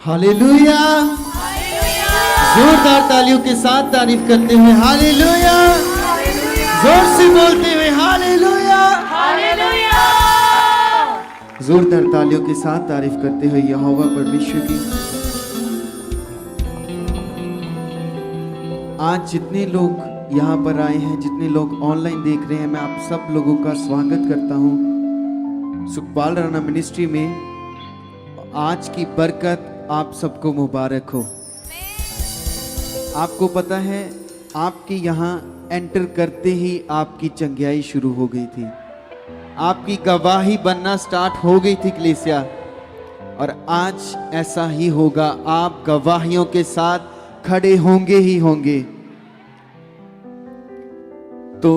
Hallelujah. जोरदार तालियों के साथ तारीफ करते हुए हालेलुया, जोर से बोलते हुए हालेलुया, जोरदार तालियों के साथ तारीफ करते हुए यहोवा परमेश्वर की। आज जितने लोग यहाँ पर आए हैं, जितने लोग ऑनलाइन देख रहे हैं, मैं आप सब लोगों का स्वागत करता हूँ सुखपाल राणा मिनिस्ट्री में। आज की बरकत आप सबको मुबारक हो। आपको पता है, आपके यहाँ एंटर करते ही आपकी चंगियाई शुरू हो गई थी, आपकी गवाही बनना स्टार्ट हो गई थी कलीसिया, और आज ऐसा ही होगा। आप गवाहियों के साथ खड़े होंगे ही होंगे। तो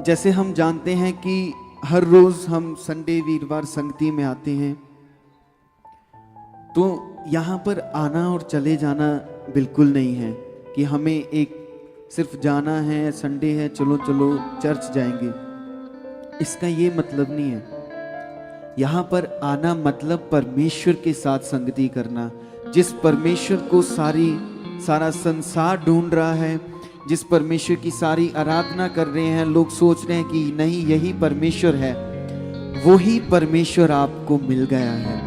जैसे हम जानते हैं कि हर रोज हम संडे वीरवार संगति में आते हैं, तो यहाँ पर आना और चले जाना बिल्कुल नहीं है कि हमें एक सिर्फ जाना है, संडे है, चलो चलो चर्च जाएंगे। इसका ये मतलब नहीं है। यहाँ पर आना मतलब परमेश्वर के साथ संगति करना। जिस परमेश्वर को सारा संसार ढूंढ रहा है, जिस परमेश्वर की सारी आराधना कर रहे हैं, लोग सोच रहे हैं कि नहीं यही परमेश्वर है, वही परमेश्वर आपको मिल गया है।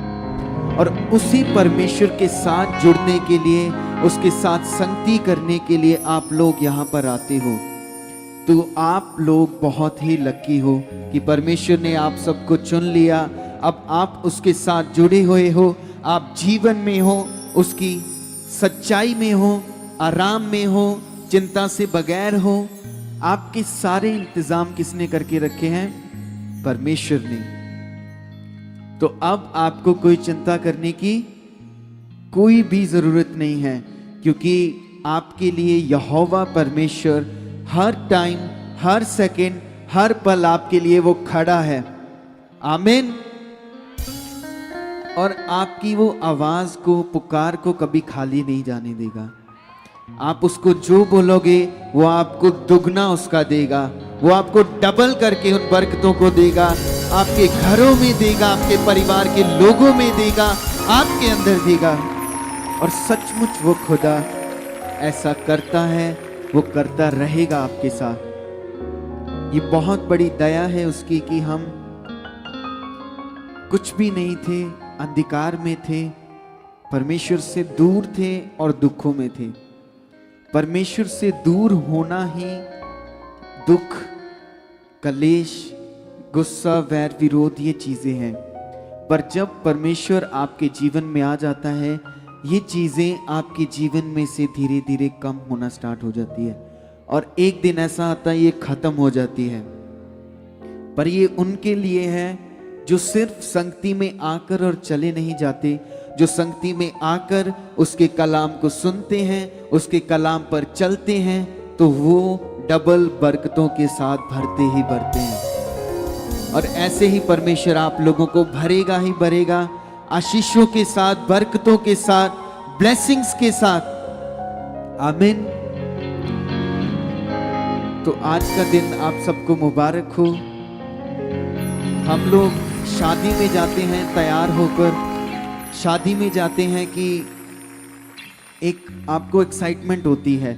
और उसी परमेश्वर के साथ जुड़ने के लिए, उसके साथ संगति करने के लिए आप लोग यहाँ पर आते हो। तो आप लोग बहुत ही लकी हो कि परमेश्वर ने आप सबको चुन लिया। अब आप उसके साथ जुड़े हुए हो, आप जीवन में हो, उसकी सच्चाई में हो, आराम में हो, चिंता से बगैर हो। आपके सारे इंतजाम किसने करके रखे हैं? परमेश्वर ने। तो अब आपको कोई चिंता करने की कोई भी जरूरत नहीं है, क्योंकि आपके लिए यहोवा परमेश्वर हर टाइम, हर सेकंड, हर पल आपके लिए वो खड़ा है। आमीन। और आपकी वो आवाज को, पुकार को कभी खाली नहीं जाने देगा। आप उसको जो बोलोगे वो आपको दुगना उसका देगा, वो आपको डबल करके उन बरकतों को देगा, आपके घरों में देगा, आपके परिवार के लोगों में देगा, आपके अंदर देगा। और सचमुच वो खुदा ऐसा करता है, वो करता रहेगा आपके साथ। ये बहुत बड़ी दया है उसकी कि हम कुछ भी नहीं थे, अंधकार में थे, परमेश्वर से दूर थे और दुखों में थे। परमेश्वर से दूर होना ही दुख, कलेश, गुस्सा, वैर, विरोध ये चीजें हैं। पर जब परमेश्वर आपके जीवन में आ जाता है, ये चीजें आपके जीवन में से धीरे धीरे कम होना स्टार्ट हो जाती है, और एक दिन ऐसा आता है ये खत्म हो जाती है। पर ये उनके लिए है जो सिर्फ संगति में आकर और चले नहीं जाते, जो संगति में आकर उसके कलाम को सुनते हैं, उसके कलाम पर चलते हैं, तो वो डबल बरकतों के साथ भरते ही भरते हैं। और ऐसे ही परमेश्वर आप लोगों को भरेगा ही भरेगा, आशीषों के साथ, बरकतों के साथ, ब्लेसिंग्स के साथ। आमीन। तो आज का दिन आप सबको मुबारक हो। हम लोग शादी में जाते हैं तैयार होकर, शादी में जाते हैं कि एक आपको एक्साइटमेंट होती है।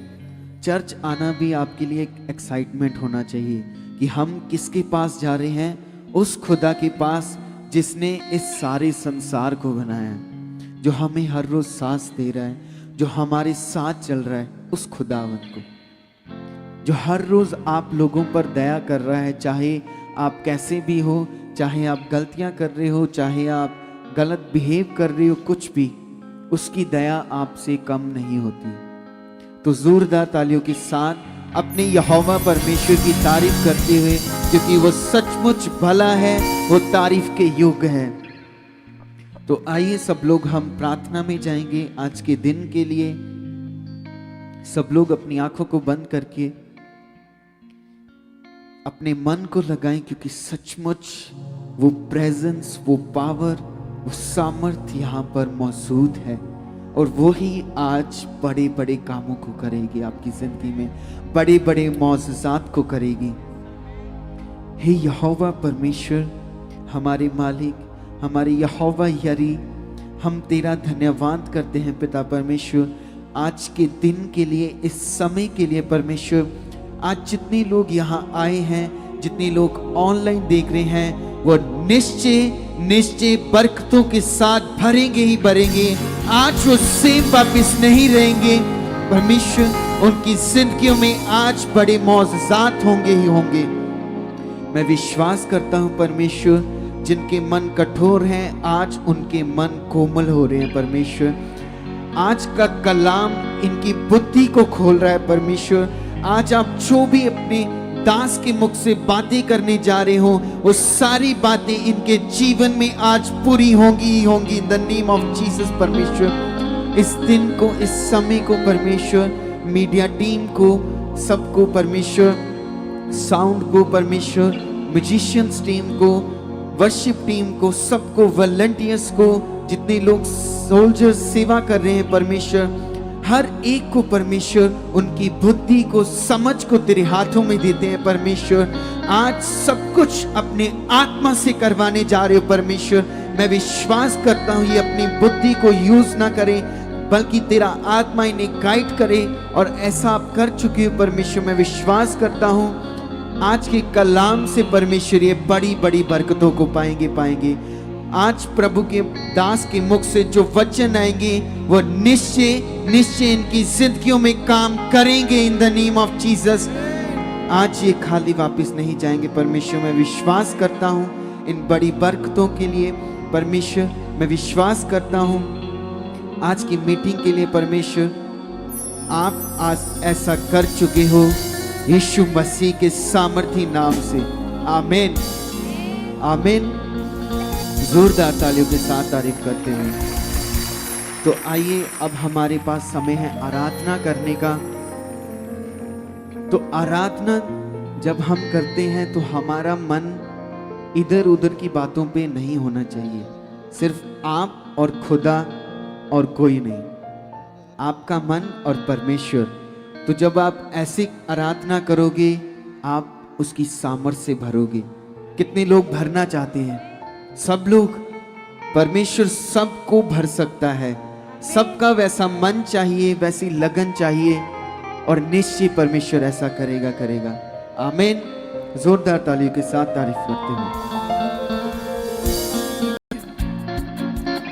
चर्च आना भी आपके लिए एक एक्साइटमेंट होना चाहिए कि हम किसके पास जा रहे हैं? उस खुदा के पास जिसने इस सारे संसार को बनाया है, जो हमें हर रोज सांस दे रहा है, जो हमारे साथ चल रहा है, उस खुदावन को, जो हर रोज आप लोगों पर दया कर रहा है। चाहे आप कैसे भी हो, चाहे आप गलतियां कर रहे हो, चाहे आप गलत बिहेव कर रहे हो, कुछ भी, उसकी दया आपसे कम नहीं होती। तो जोरदार तालियों के साथ अपने यहोवा परमेश्वर की तारीफ करते हुए, क्योंकि वो सचमुच भला है, वो तारीफ के योग्य है। तो आइए सब लोग हम प्रार्थना में जाएंगे आज के दिन के लिए। सब लोग अपनी आंखों को बंद करके अपने मन को लगाएं, क्योंकि सचमुच वो प्रेजेंस, वो पावर, वो सामर्थ्य यहाँ पर मौजूद है, और वो ही आज बड़े बड़े कामों को करेगी, आपकी जिंदगी में बड़े बड़े मौजज़ात को करेगी। हे यहोवा परमेश्वर, हमारे मालिक, हमारे यहोवा यरी, हम तेरा धन्यवाद करते हैं पिता परमेश्वर, आज के दिन के लिए, इस समय के लिए परमेश्वर। आज जितने लोग यहाँ आए हैं, जितने लोग ऑनलाइन देख रहे हैं, वो निश्चय निश्चय बरकतों के साथ भरेंगे ही भरेंगे। आज वो सेम वापिस नहीं रहेंगे परमेश्वर, उनकी जिंदगियों में आज बड़े मौजज़ात होंगे ही होंगे। मैं विश्वास करता हूँ परमेश्वर, जिनके मन कठोर हैं आज उनके मन कोमल हो रहे हैं परमेश्वर। आज का कलाम इनकी बुद्धि को खोल रहा है परमेश्वर। आज आप जो भी अपने दास के मुख से बातें करने जा रहे हो, वो सारी बातें इनके जीवन में आज पूरी होंगी ही होंगी in the name of Jesus परमेश्वर। इस दिन को, इस समय को परमेश्वर, मीडिया टीम को, सबको परमेश्वर, साउंड को परमेश्वर, म्यूजिशियंस टीम को, वर्शिप टीम को, सबको, वॉलंटियर्स को, जितने लोग सोल्जर्स सेवा कर रहे हैं परमेश्वर, हर एक को परमेश्वर उनकी बुद्धि को, समझ को तेरे हाथों में देते हैं परमेश्वर। आज सब कुछ अपने आत्मा से करवाने जा रहे हो परमेश्वर। मैं विश्वास करता हूँ ये अपनी बुद्धि को यूज ना करें, बल्कि तेरा आत्मा इन्हें गाइड करे, और ऐसा आप कर चुके हो परमेश्वर। मैं विश्वास करता हूँ आज के कलाम से परमेश्वर ये बड़ी बड़ी बरकतों को पाएंगे। आज प्रभु के दास के मुख से जो वचन आएंगे वो निश्चय निश्चय इनकी जिंदगियों में काम करेंगे in the name of Jesus. आज ये खाली वापस नहीं जाएंगे परमेश्वर। मैं विश्वास करता हूँ इन बड़ी बरकतों के लिए परमेश्वर। मैं विश्वास करता हूँ आज की मीटिंग के लिए परमेश्वर, आप आज ऐसा कर चुके हो यीशु मसीह के सामर्थी नाम से। आमीन आमीन। जोरदार तालियों के साथ तारीफ करते हैं। तो आइए, अब हमारे पास समय है आराधना करने का। तो आराधना जब हम करते हैं तो हमारा मन इधर उधर की बातों पे नहीं होना चाहिए। सिर्फ आप और खुदा और कोई नहीं, आपका मन और परमेश्वर। तो जब आप ऐसी आराधना करोगे, आप उसकी सामर्थ्य से भरोगे। कितने लोग भरना चाहते हैं? सब लोग। परमेश्वर सबको भर सकता है। सबका वैसा मन चाहिए, वैसी लगन चाहिए, और निश्चय परमेश्वर ऐसा करेगा। आमीन। जोरदार तालियों के साथ तारीफ करते हैं।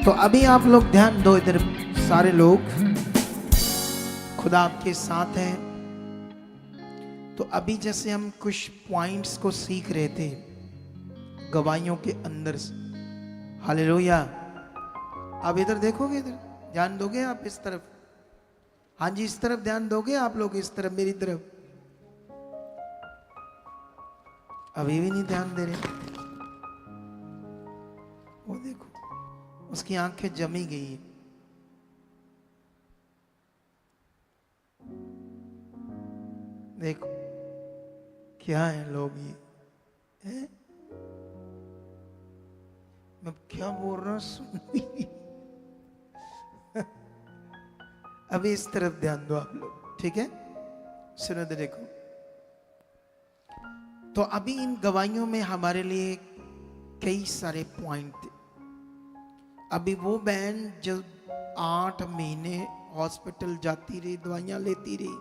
तो अभी आप लोग ध्यान दो, इधर सारे लोग, खुदा आपके साथ हैं। तो अभी जैसे हम कुछ पॉइंट्स को सीख रहे थे गवाहियों के अंदर से, हालेलुया। अब इधर देखोगे, इधर ध्यान दोगे आप इस तरफ? हाँ जी, इस तरफ ध्यान दोगे आप लोग, इस तरफ, मेरी तरफ। अभी भी नहीं ध्यान दे रहे। वो देखो, उसकी आंखें जमी गई है। देखो क्या है लोग ये है? मैं क्या बोल रहा हूं, सुन। अभी इस तरफ ध्यान दो आप लोग, ठीक है? सुनो तो देखो। तो अभी इन गवाहियों में हमारे लिए कई सारे पॉइंट थे। अभी वो बहन जो 8 महीने हॉस्पिटल जाती रही, दवाइयां लेती रही,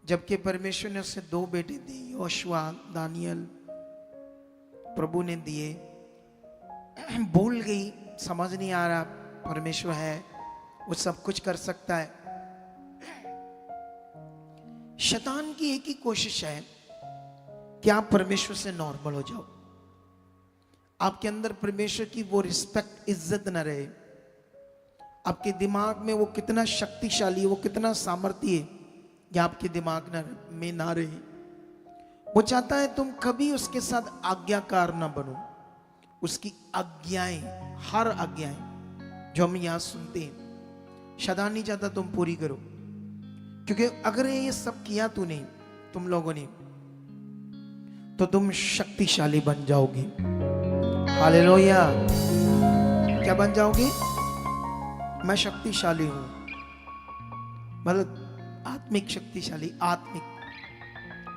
जबकि परमेश्वर ने उससे 2 बेटे दिए, योशुआ, दानियल, प्रभु ने दिए। भूल गई, समझ नहीं आ रहा, परमेश्वर है, वो सब कुछ कर सकता है। शैतान की एक ही कोशिश है कि आप परमेश्वर से नॉर्मल हो जाओ, आपके अंदर परमेश्वर की वो रिस्पेक्ट, इज्जत न रहे, आपके दिमाग में वो कितना शक्तिशाली है, वो कितना सामर्थ्य है, ये आपके दिमाग में ना रहे। वो चाहता है तुम कभी उसके साथ आज्ञाकार ना बनो। उसकी आज्ञाएं, हर आज्ञाएं जो हम यहां सुनते हैं, शैतान नहीं चाहता तुम पूरी करो, क्योंकि अगर ये सब किया तूने, तुम लोगों ने, तो तुम शक्तिशाली बन जाओगे। हालेलुया। क्या बन जाओगे? मैं शक्तिशाली हूं, मतलब आत्मिक शक्तिशाली। आत्मिक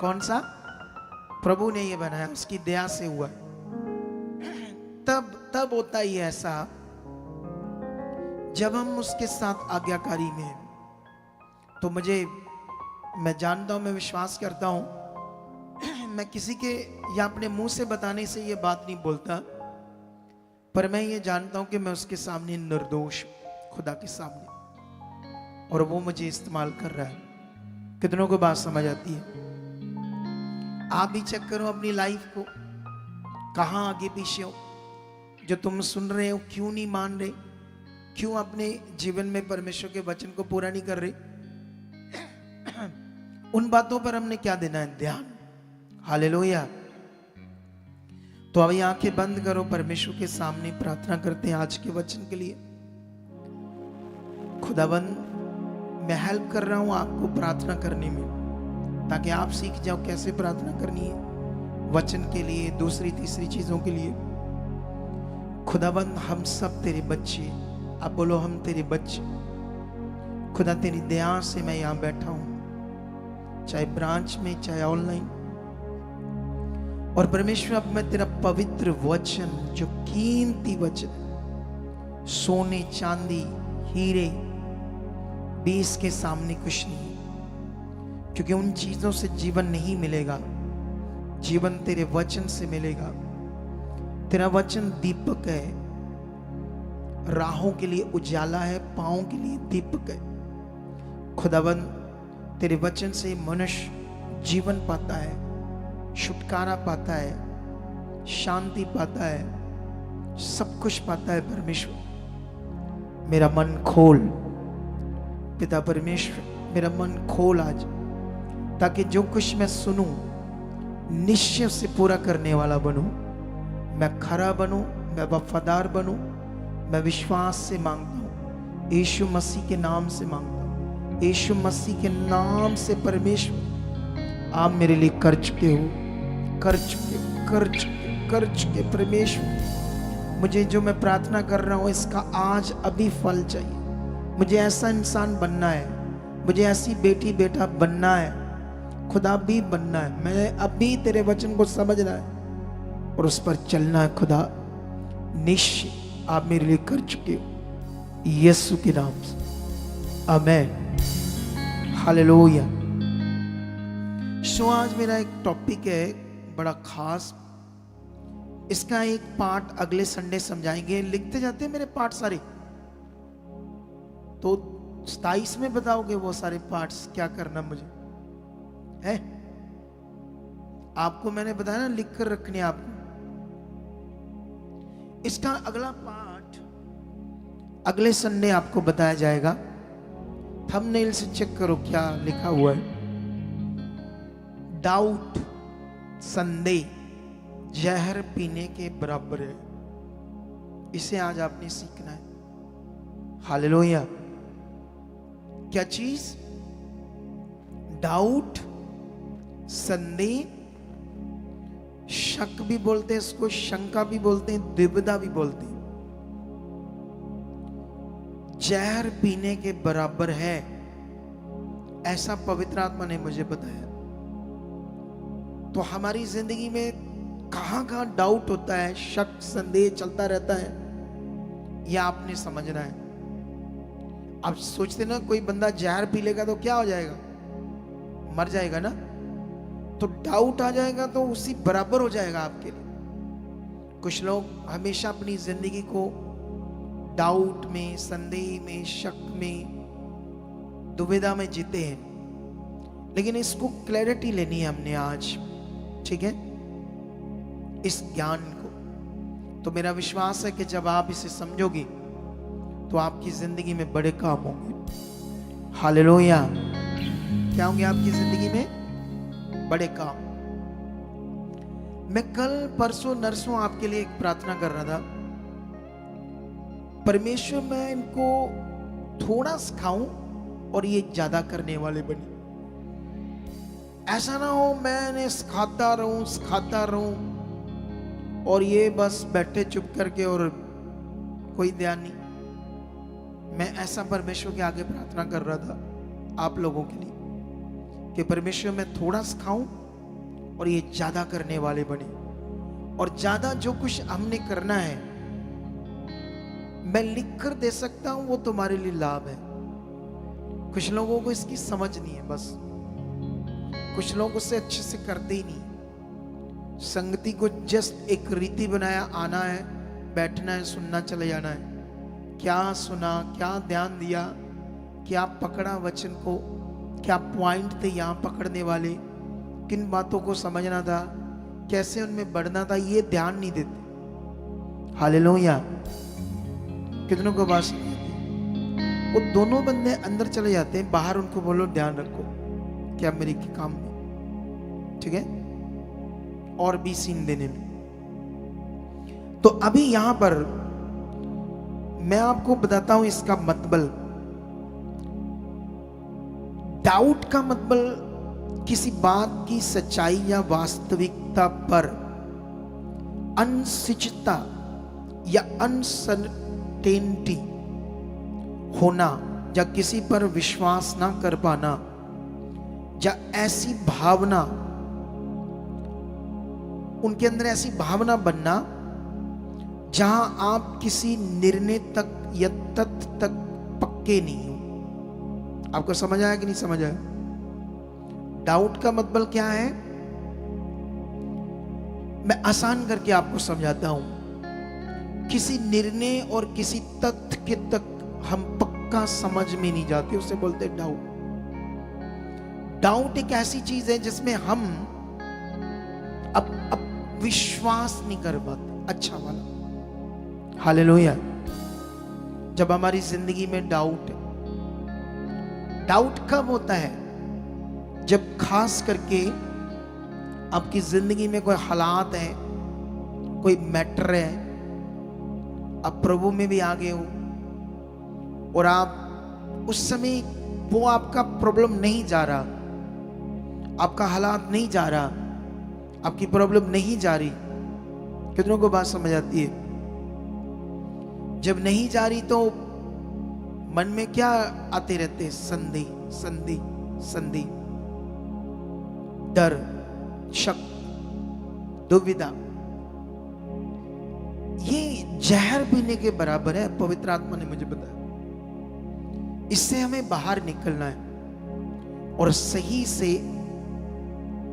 कौन सा? प्रभु ने ये बनाया, उसकी दया से हुआ। तब होता ही ऐसा जब हम उसके साथ आज्ञाकारी में हैं, तो मैं जानता हूं, मैं विश्वास करता हूं, मैं किसी के या अपने मुंह से बताने से ये बात नहीं बोलता, पर मैं ये जानता हूं कि मैं उसके सामने निर्दोष हूं, खुदा के सामने, और वो मुझे इस्तेमाल कर रहा है। कितनों को बात समझ आती है? आप भी चेक करो अपनी लाइफ को, कहां आगे पीछे हो। जो तुम सुन रहे हो, क्यों नहीं मान रहे, क्यों अपने जीवन में परमेश्वर के वचन को पूरा नहीं कर रहे, उन बातों पर हमने क्या देना है? ध्यान। हालेलुया। तो अभी आंखें बंद करो, परमेश्वर के सामने प्रार्थना करते हैं आज के वचन के लिए। खुदाबंद, मैं हेल्प कर रहा हूं आपको प्रार्थना करने में, ताकि आप सीख जाओ कैसे प्रार्थना करनी है वचन के लिए, दूसरी तीसरी चीजों के लिए। खुदाबंद, हम सब तेरे बच्चे, आप बोलो हम तेरे बच्चे। खुदा, तेरी दया से मैं यहां बैठा हूं, चाहे ब्रांच में चाहे ऑनलाइन। और परमेश्वर, अब मैं तेरा पवित्र वचन, जो कीमती वचन, सोने चांदी हीरे भी इसके सामने कुछ नहीं, क्योंकि उन चीजों से जीवन नहीं मिलेगा, जीवन तेरे वचन से मिलेगा। तेरा वचन दीपक है, राहों के लिए उजाला है, पांवों के लिए दीपक है। खुदाबंद, तेरे वचन से मनुष्य जीवन पाता है, छुटकारा पाता है, शांति पाता है, सब कुछ पाता है। परमेश्वर, मेरा मन खोल, पिता परमेश्वर, मेरा मन खोल आज, ताकि जो कुछ मैं सुनूं निश्चय से पूरा करने वाला बनूं। मैं खरा बनूं, मैं वफादार बनूं। मैं विश्वास से मांगता हूं, यीशु मसीह के नाम से मांगता हूं, यीशु मसीह के नाम से। परमेश्वर, आप मेरे लिए कर चुके हो, कर चुके, कर चुके, कर चुके। परमेश्वर, मुझे जो मैं प्रार्थना कर रहा हूं, इसका आज अभी फल चाहिए। मुझे ऐसा इंसान बनना है, मुझे ऐसी बेटी बेटा बनना है, खुदा भी बनना है। मैं अभी तेरे वचन को समझना है और उस पर चलना है। खुदा, निश्चय आप मेरे लिए कर चुके हो, यीशु के नाम से, आमीन। हालेलुया। सो आज मेरा एक टॉपिक है बड़ा खास, इसका एक पार्ट अगले संडे समझाएंगे। लिखते जाते हैं मेरे पार्ट सारे, तो 27 में बताओगे वो सारे पार्ट्स क्या करना मुझे है? आपको मैंने बताया ना, लिख कर रखने आपको। इसका अगला पार्ट अगले संडे आपको बताया जाएगा। थंबनेल से चेक करो क्या लिखा हुआ है। डाउट, संदेह, जहर पीने के बराबर है। इसे आज आपने सीखना है। हालेलुया। क्या चीज? डाउट, संदेह, शक भी बोलते हैं इसको, शंका भी बोलते हैं, द्विविधा भी बोलते हैं। जहर पीने के बराबर है, ऐसा पवित्र आत्मा ने मुझे बताया। तो हमारी जिंदगी में कहां कहां डाउट होता है, शक संदेह चलता रहता है, यह आपने समझना है। आप सोचते ना कोई बंदा जहर पी लेगा तो क्या हो जाएगा? मर जाएगा ना। तो डाउट आ जाएगा तो उसी बराबर हो जाएगा आपके लिए। कुछ लोग हमेशा अपनी जिंदगी को डाउट में, संदेह में, शक में, दुविधा में जीते हैं। लेकिन इसको क्लैरिटी लेनी है हमने आज, ठीक है, इस ज्ञान को। तो मेरा विश्वास है कि जब आप इसे समझोगे तो आपकी जिंदगी में बड़े काम होंगे। हालेलुया। क्या होंगे आपकी जिंदगी में? बड़े काम। मैं कल परसों नरसों आपके लिए एक प्रार्थना कर रहा था। परमेश्वर, मैं इनको थोड़ा सिखाऊं और ये ज्यादा करने वाले बने। ऐसा ना हो मैंने सिखाता रहूं और ये बस बैठे चुप करके और कोई ध्यान नहीं। मैं ऐसा परमेश्वर के आगे प्रार्थना कर रहा था आप लोगों के लिए कि परमेश्वर, मैं थोड़ा सिखाऊं और ये ज्यादा करने वाले बने। और ज्यादा जो कुछ हमने करना है, मैं लिख कर दे सकता हूं, वो तुम्हारे लिए लाभ है। कुछ लोगों को इसकी समझ नहीं है, बस कुछ लोग उससे अच्छे से करते ही नहीं। संगति को जस्ट एक रीति बनाया, आना है, बैठना है, सुनना, चले जाना है। क्या सुना, क्या ध्यान दिया, क्या पकड़ा वचन को, क्या पॉइंट थे यहाँ पकड़ने वाले, किन बातों को समझना था, कैसे उनमें बढ़ना था, ये ध्यान नहीं देते। हालेलुया। कितनों को बात नहीं आती? वो दोनों बंदे अंदर चले जाते हैं, बाहर उनको बोलो ध्यान रखो क्या मेरे के काम में, ठीक है, और भी सीन देने में। तो अभी यहां पर मैं आपको बताता हूं इसका मतलब। डाउट का मतलब किसी बात की सच्चाई या वास्तविकता पर अनिश्चितता या अनसर्टेनिटी होना, या किसी पर विश्वास ना कर पाना, या ऐसी भावना, उनके अंदर ऐसी भावना बनना जहां आप किसी निर्णय तक या तथ्य तक पक्के नहीं हो। आपको समझ आया कि नहीं समझ आया? डाउट का मतलब क्या है, मैं आसान करके आपको समझाता हूं। किसी निर्णय और किसी तथ्य के तक हम पक्का समझ में नहीं जाते, उसे बोलते हैं डाउट। डाउट एक ऐसी चीज है जिसमें हम अब विश्वास नहीं कर पाते, अच्छा वाला। हालेलुया। जब हमारी जिंदगी में डाउट है, डाउट कब होता है? जब खास करके आपकी जिंदगी में कोई हालात है, कोई मैटर है, आप प्रभु में भी आ गए हो और आप उस समय वो आपका प्रॉब्लम नहीं जा रहा, आपका हालात नहीं जा रहा, आपकी प्रॉब्लम नहीं जा रही। कितनों को बात समझ आती है? जब नहीं जा रही तो मन में क्या आते रहते हैं? संदेह, संदेह, संदेह, डर, शक, दुविधा। ये जहर पीने के बराबर है, पवित्र आत्मा ने मुझे बताया। इससे हमें बाहर निकलना है और सही से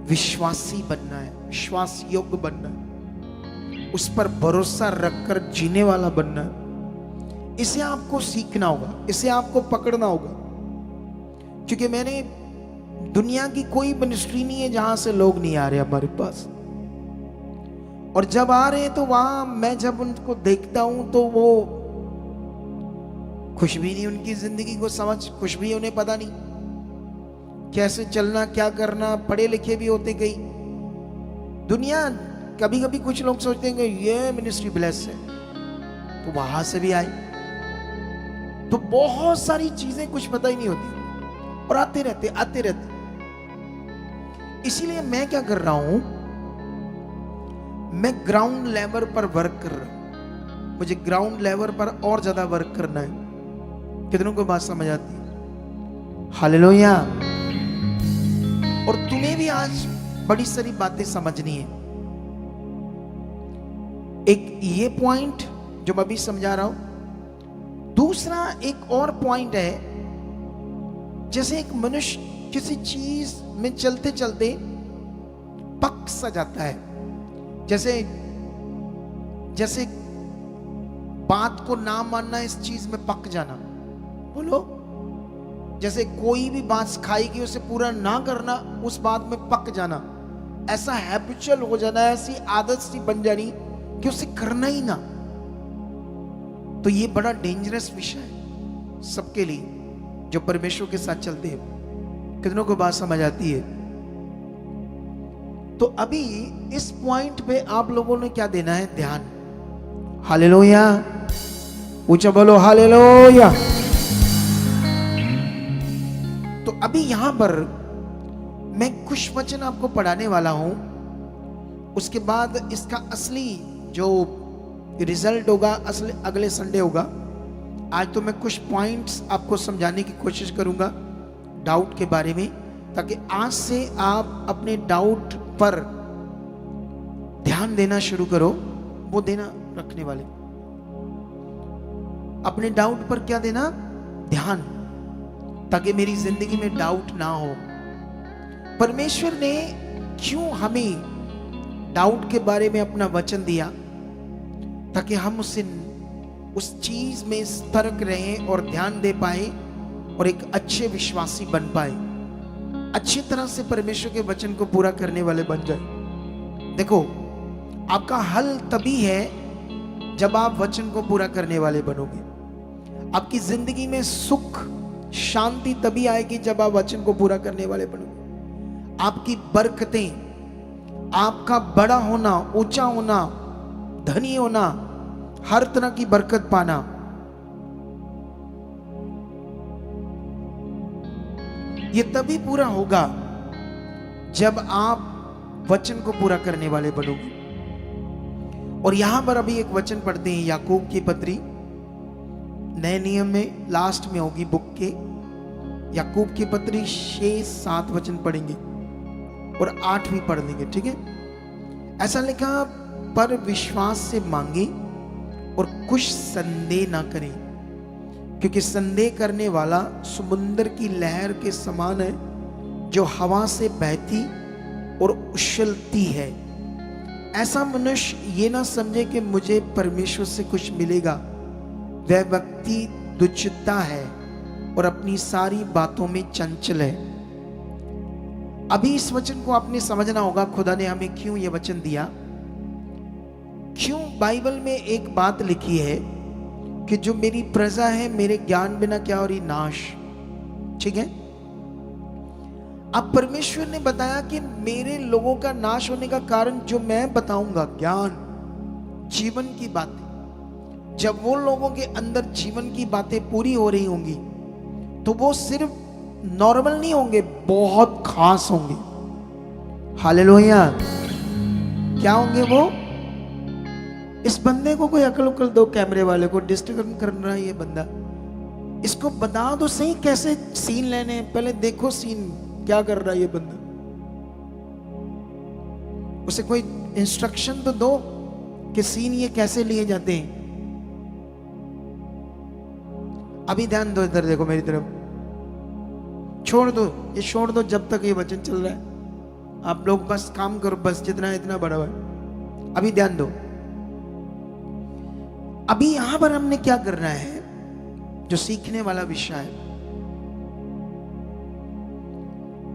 विश्वासी बनना है, विश्वास योग्य बनना है, उस पर भरोसा रखकर जीने वाला बनना है। इसे आपको सीखना होगा, इसे आपको पकड़ना होगा। क्योंकि मैंने दुनिया की कोई मिनिस्ट्री नहीं है जहां से लोग नहीं आ रहे हमारे पास, और जब आ रहे हैं तो वहां मैं जब उनको देखता हूं तो वो खुश भी नहीं, उनकी जिंदगी को समझ खुश भी, उन्हें पता नहीं कैसे चलना, क्या करना। पढ़े लिखे भी होते कई। दुनिया कभी कभी कुछ लोग सोचते हैं कि ये मिनिस्ट्री ब्लेस है तो वहां से भी आए, तो बहुत सारी चीजें कुछ पता ही नहीं होती और आते रहते आते रहते। इसीलिए मैं क्या कर रहा हूं, मैं ग्राउंड लेवल पर वर्क कर रहा हूं। मुझे ग्राउंड लेवल पर और ज्यादा वर्क करना है। कितनों को बात समझ आती है? हालेलुया। और तुम्हें भी आज बड़ी सारी बातें समझनी है। एक ये पॉइंट जो मैं अभी समझा रहा हूं, दूसरा एक और पॉइंट है। जैसे एक मनुष्य किसी चीज में चलते चलते पक सा जाता है, जैसे जैसे बात को ना मानना, इस चीज में पक जाना। बोलो, जैसे कोई भी बात सिखाई गई उसे पूरा ना करना, उस बात में पक जाना, ऐसा हैबिचुअल हो जाना, ऐसी आदत सी बन जानी कि उसे करना ही ना। तो ये बड़ा डेंजरस विषय है सबके लिए जो परमेश्वर के साथ चलते हैं। कितनों को बात समझ आती है? तो अभी इस पॉइंट पे आप लोगों ने क्या देना है? ध्यान। हालेलुया। ऊंचा बोलो हालेलुया। तो अभी यहां पर मैं कुछ वचन आपको पढ़ाने वाला हूं, उसके बाद इसका असली जो रिजल्ट होगा असली अगले संडे होगा। आज तो मैं कुछ पॉइंट्स आपको समझाने की कोशिश करूंगा डाउट के बारे में, ताकि आज से आप अपने डाउट पर ध्यान देना शुरू करो, वो देना रखने वाले। अपने डाउट पर क्या देना? ध्यान, ताकि मेरी जिंदगी में डाउट ना हो। परमेश्वर ने क्यों हमें डाउट के बारे में अपना वचन दिया? ताकि हम उस चीज में सतर्क रहें और ध्यान दे पाए और एक अच्छे विश्वासी बन पाए, अच्छी तरह से परमेश्वर के वचन को पूरा करने वाले बन जाए। देखो, आपका हल तभी है जब आप वचन को पूरा करने वाले बनोगे। आपकी जिंदगी में सुख शांति तभी आएगी जब आप वचन को पूरा करने वाले बनोगे। आपकी बरकतें, आपका बड़ा होना, ऊंचा होना, धनी होना, हर तरह की बरकत पाना, ये तभी पूरा होगा जब आप वचन को पूरा करने वाले बनोगे। और यहां पर अभी एक वचन पढ़ते हैं, याकूब की पत्री, नए नियम में लास्ट में होगी बुक के, याकूब की पत्री 6-7 वचन पढ़ेंगे और 8 भी पढ़ लेंगे, ठीक है। ऐसा लिखा, पर विश्वास से मांगे और कुछ संदेह ना करें, क्योंकि संदेह करने वाला समुद्र की लहर के समान है, जो हवा से बहती और उछलती है। ऐसा मनुष्य ये ना समझे कि मुझे परमेश्वर से कुछ मिलेगा। वह व्यक्ति दुष्टता है और अपनी सारी बातों में चंचल है। अभी इस वचन को आपने समझना होगा, खुदा ने हमें क्यों ये वचन दिया। क्यों बाइबल में एक बात लिखी है कि जो मेरी प्रजा है मेरे ज्ञान बिना क्या हो रही? नाश, ठीक है। अब परमेश्वर ने बताया कि मेरे लोगों का नाश होने का कारण जो मैं बताऊंगा, ज्ञान, जीवन की बातें, जब वो लोगों के अंदर जीवन की बातें पूरी हो रही होंगी तो वो सिर्फ नॉर्मल नहीं होंगे, बहुत खास होंगे। हालेलुया। क्या होंगे वो? इस बंदे को कोई अकल उकल दो, कैमरे वाले को, डिस्टर्ब कर रहा है ये बंदा, इसको बता दो सही कैसे सीन लेने, पहले देखो सीन क्या कर रहा है ये बंदा, उसे कोई इंस्ट्रक्शन तो दो कि सीन ये कैसे लिए जाते हैं। अभी ध्यान दो, इधर देखो मेरी तरफ, छोड़ दो ये, छोड़ दो जब तक ये वचन चल रहा है। आप लोग बस काम करो, बस जितना इतना बड़ा है। अभी ध्यान दो, अभी यहां पर हमने क्या करना है, जो सीखने वाला विषय है।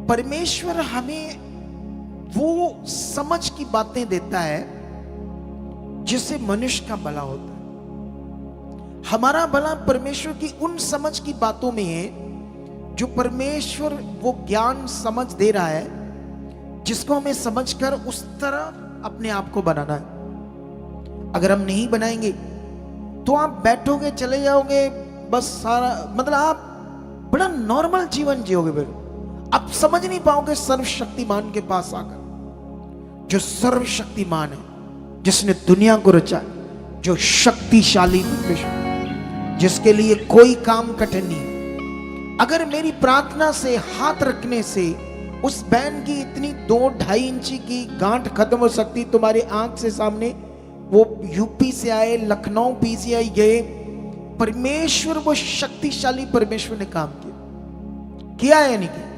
परमेश्वर हमें वो समझ की बातें देता है जिससे मनुष्य का भला होता है। हमारा भला परमेश्वर की उन समझ की बातों में है जो परमेश्वर वो ज्ञान समझ दे रहा है, जिसको हमें समझकर उस तरह अपने आप को बनाना है। अगर हम नहीं बनाएंगे तो आप बैठोगे, चले जाओगे, बस सारा मतलब आप बड़ा नॉर्मल जीवन जियोगे, फिर आप समझ नहीं पाओगे सर्वशक्तिमान के पास आकर, जो सर्वशक्तिमान है, जिसने दुनिया को रचा, जो शक्तिशाली परमेश्वर, जिसके लिए कोई काम कठिन नहीं है। अगर मेरी प्रार्थना से, हाथ रखने से उस बहन की इतनी 2-2.5 इंची की गांठ खत्म हो सकती तुम्हारी आंख से सामने, वो यूपी से आए, लखनऊ पीजीआई गए, परमेश्वर, वो शक्तिशाली परमेश्वर ने काम किया है या नहीं किया?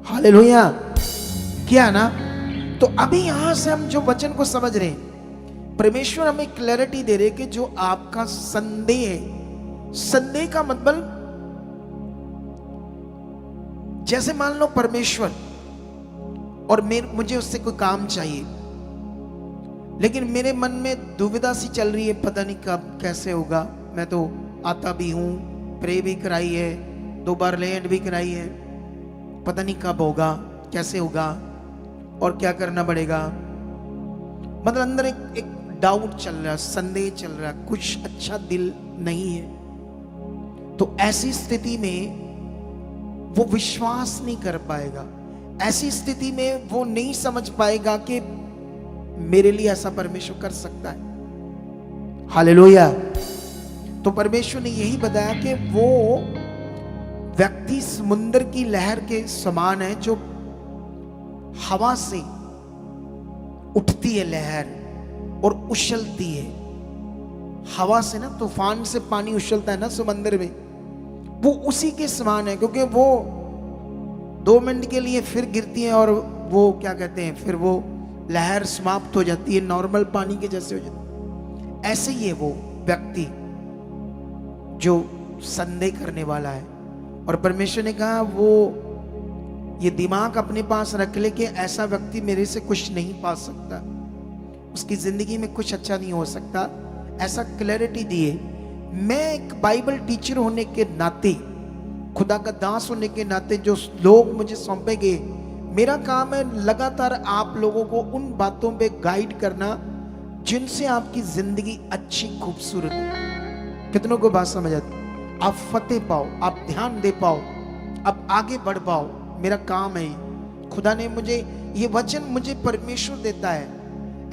हालेलुया, किया ना। तो अभी यहां से हम जो वचन को समझ रहे हैं, परमेश्वर हमें क्लैरिटी दे रहे कि जो आपका संदेह है, संदेह का मतलब, जैसे मान लो परमेश्वर और मुझे उससे कोई काम चाहिए, लेकिन मेरे मन में दुविधा सी चल रही है, पता नहीं कब कैसे होगा। मैं तो आता भी हूं, प्रे भी कराई है, 2 बार लैंड भी कराई है, पता नहीं कब होगा, कैसे होगा और क्या करना पड़ेगा। मतलब अंदर एक डाउट चल रहा है, संदेह चल रहा है, कुछ अच्छा दिल नहीं है। तो ऐसी स्थिति में वो विश्वास नहीं कर पाएगा, ऐसी स्थिति में वो नहीं समझ पाएगा कि मेरे लिए ऐसा परमेश्वर कर सकता है। हालेलुया। तो परमेश्वर ने यही बताया कि वो व्यक्ति समुद्र की लहर के समान है, जो हवा से उठती है लहर और उछलती है। हवा से ना, तूफान से पानी उछलता है ना समंदर में, वो उसी के समान है, क्योंकि वो 2 मिनट के लिए फिर गिरती है और वो क्या कहते हैं, फिर वो लहर समाप्त हो जाती है, नॉर्मल पानी के जैसे हो जाती है। ऐसे ही है वो व्यक्ति जो संदेह करने वाला है। और परमेश्वर ने कहा वो ये दिमाग अपने पास रख ले कि ऐसा व्यक्ति मेरे से कुछ नहीं पा सकता, उसकी जिंदगी में कुछ अच्छा नहीं हो सकता, ऐसा क्लैरिटी दिए। मैं एक बाइबल टीचर होने के नाते, खुदा का दास होने के नाते, जो लोग मुझे सौंपे गए, मेरा काम है लगातार आप लोगों को उन बातों पे गाइड करना जिनसे आपकी जिंदगी अच्छी खूबसूरत हो। कितनों को बात समझ आती, आप फतेह पाओ, आप ध्यान दे पाओ, आप आगे बढ़ पाओ। मेरा काम है ये। खुदा ने मुझे ये वचन मुझे परमेश्वर देता है,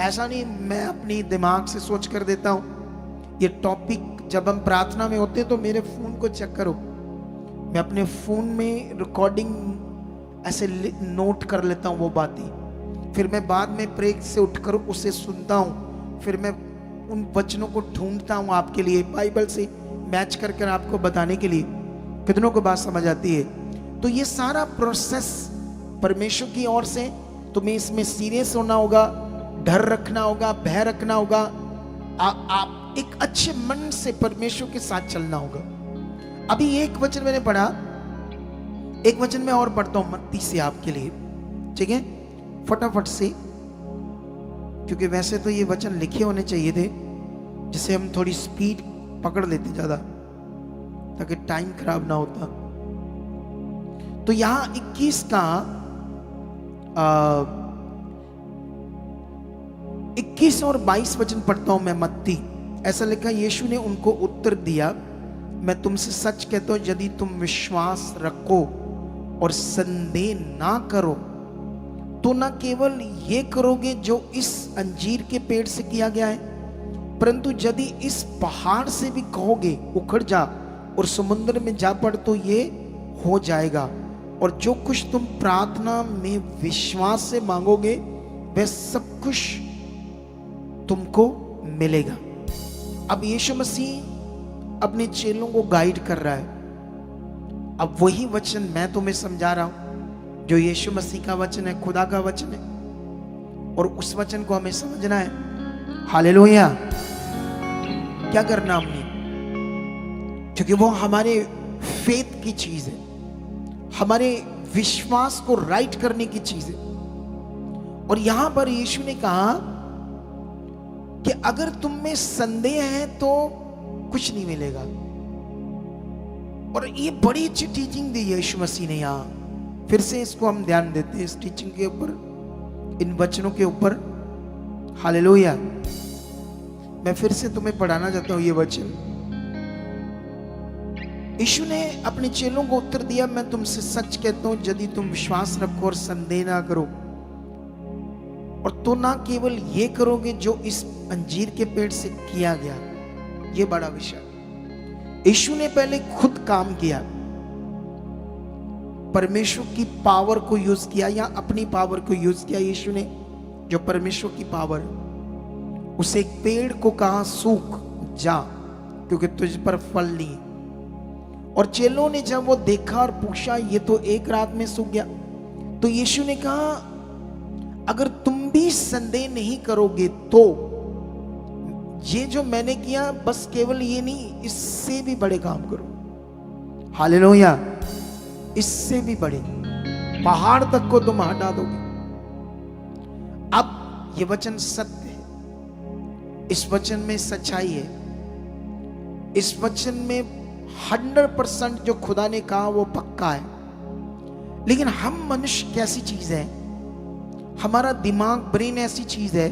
ऐसा नहीं मैं अपनी दिमाग से सोच कर देता हूँ। ये टॉपिक जब हम प्रार्थना में होते हैं तो मेरे फोन को चेक करो, मैं अपने फोन में रिकॉर्डिंग ऐसे नोट कर लेता हूँ वो बातें, फिर मैं बाद में ब्रेक से उठकर उसे सुनता हूँ, फिर मैं उन वचनों को ढूंढता हूँ आपके लिए, बाइबल से मैच कर कर आपको बताने के लिए। कितनों को बात समझ आती है? तो ये सारा प्रोसेस परमेश्वर की ओर से, तुम्हें इसमें सीरियस होना होगा, डर रखना होगा, भय रखना होगा, आप एक अच्छे मन से परमेश्वर के साथ चलना होगा। अभी एक वचन मैंने पढ़ा, एक वचन मैं और पढ़ता हूं मत्ती से आपके लिए, ठीक है, फटाफट से, क्योंकि वैसे तो ये वचन लिखे होने चाहिए थे, जिसे हम थोड़ी स्पीड पकड़ लेते ज्यादा, ताकि टाइम खराब ना होता। तो यहां 21 का 21 और 22 वचन पढ़ता हूं मैं, मत्ती। ऐसा लिखा, यीशु ने उनको उत्तर दिया, मैं तुमसे सच कहता हूं, यदि तुम विश्वास रखो और संदेह ना करो तो न केवल ये करोगे जो इस अंजीर के पेड़ से किया गया है, परंतु यदि इस पहाड़ से भी कहोगे उखड़ जा और समुद्र में जा पड़ तो ये हो जाएगा। और जो कुछ तुम प्रार्थना में विश्वास से मांगोगे वह सब कुछ तुमको मिलेगा। अब यीशु मसीह अपने चेलों को गाइड कर रहा है। अब वही वचन मैं तुम्हें समझा रहा हूं जो यीशु मसीह का वचन है, खुदा का वचन है, और उस वचन को हमें समझना है। हालेलुया। क्या करना हमने, क्योंकि वो हमारे फेथ की चीज है, हमारे विश्वास को राइट करने की चीज है। और यहां पर यीशु ने कहा कि अगर तुम में संदेह है तो कुछ नहीं मिलेगा। और ये बड़ी अच्छी टीचिंग दी यीशु मसीह ने यहां। फिर से इसको हम ध्यान देते हैं, इस टीचिंग के ऊपर, इन वचनों के ऊपर। हालेलुया। मैं फिर से तुम्हें पढ़ाना चाहता हूं ये वचन। यीशु ने अपने चेलों को उत्तर दिया, मैं तुमसे सच कहता हूं, यदि तुम विश्वास रखो और संदेह ना करो, और तो ना केवल ये करोगे जो इस अंजीर के पेड़ से किया गया। ये बड़ा विषय। यीशु ने पहले खुद काम किया, परमेश्वर की पावर को यूज किया या अपनी पावर को यूज किया। यीशु ने जो परमेश्वर की पावर, उसे एक पेड़ को कहा सूख जा क्योंकि तुझ पर फल नहीं। और चेलों ने जब वो देखा और पूछा ये तो एक रात में सूख गया, तो यीशु ने कहा अगर तुम भी संदेह नहीं करोगे तो ये जो मैंने किया, बस केवल ये नहीं, इससे भी बड़े काम करो। हालेलुया। इससे भी बड़े, पहाड़ तक को तुम हटा दोगे। अब ये वचन सत्य है, इस वचन में सच्चाई है, इस वचन में 100% जो खुदा ने कहा वो पक्का है। लेकिन हम मनुष्य कैसी चीज है, हमारा दिमाग, ब्रेन ऐसी चीज है,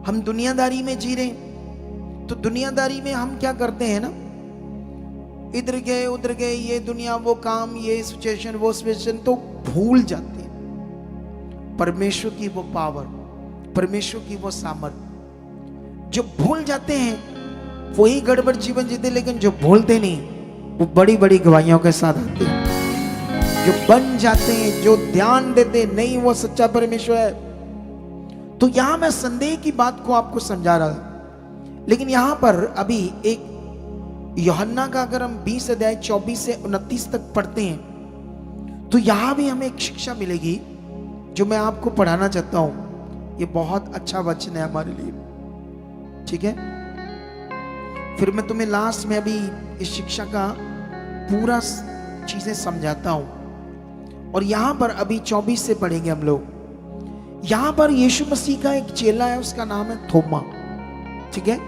हम दुनियादारी में जी रहे। तो दुनियादारी में हम क्या करते हैं ना, इधर गए उधर गए, ये दुनिया वो काम, ये सिचुएशन वो सिचुएशन, तो भूल जाते हैं परमेश्वर की वो पावर, परमेश्वर की वो सामर्थ। जो भूल जाते हैं वही गड़बड़ जीवन जीते, लेकिन जो भूलते नहीं वो बड़ी बड़ी गवाहियों के साथ आते हैं। जो बन जाते हैं, जो ध्यान देते नहीं, वो सच्चा परमेश्वर है। तो यहां मैं संदेह की बात को आपको समझा रहा था। लेकिन यहां पर अभी एक यूहन्ना का अगर हम 20 अध्याय 24 से 29 तक पढ़ते हैं तो यहां भी हमें एक शिक्षा मिलेगी जो मैं आपको पढ़ाना चाहता हूं। ये बहुत अच्छा वचन है हमारे लिए, ठीक है। फिर मैं तुम्हें लास्ट में अभी इस शिक्षा का पूरा चीजें समझाता हूं। और यहां पर अभी 24 से पढ़ेंगे हम लोग। यहां पर यीशु मसीह का एक चेला है, उसका नाम है थोमा, ठीक है।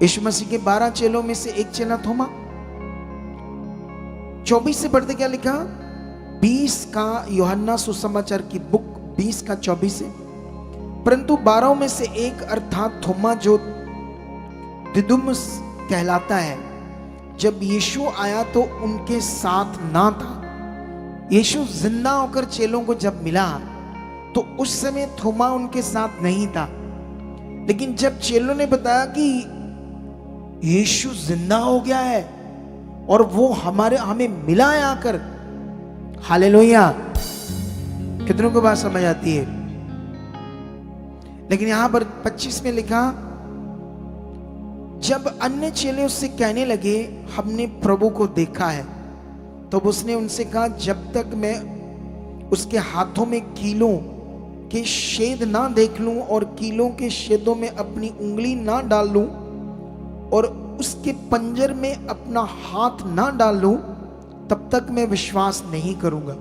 यीशु मसीह के 12 चेलों में से एक चेला थोमा। 24 से पढ़ते क्या लिखा, 20 का यूहन्ना सुसमाचार की बुक 20 का 24 है। परंतु 12 में से एक अर्थात थोमा जो दिदुमुस कहलाता है, जब यीशु आया तो उनके साथ ना था। यीशु जिंदा होकर चेलों को जब मिला तो उस समय थोमा उनके साथ नहीं था। लेकिन जब चेलों ने बताया कि यीशु जिंदा हो गया है और वो हमें मिला है आकर, हालेलुया, कितनों को बात समझ आती है। लेकिन यहां पर 25 में लिखा, जब अन्य चेले उससे कहने लगे हमने प्रभु को देखा है, तब उसने उनसे कहा जब तक मैं उसके हाथों में कीलों के छेद ना देख लूं और कीलों के छेदों में अपनी उंगली ना डाल लूं और उसके पंजर में अपना हाथ ना डाल लूं, तब तक मैं विश्वास नहीं करूंगा।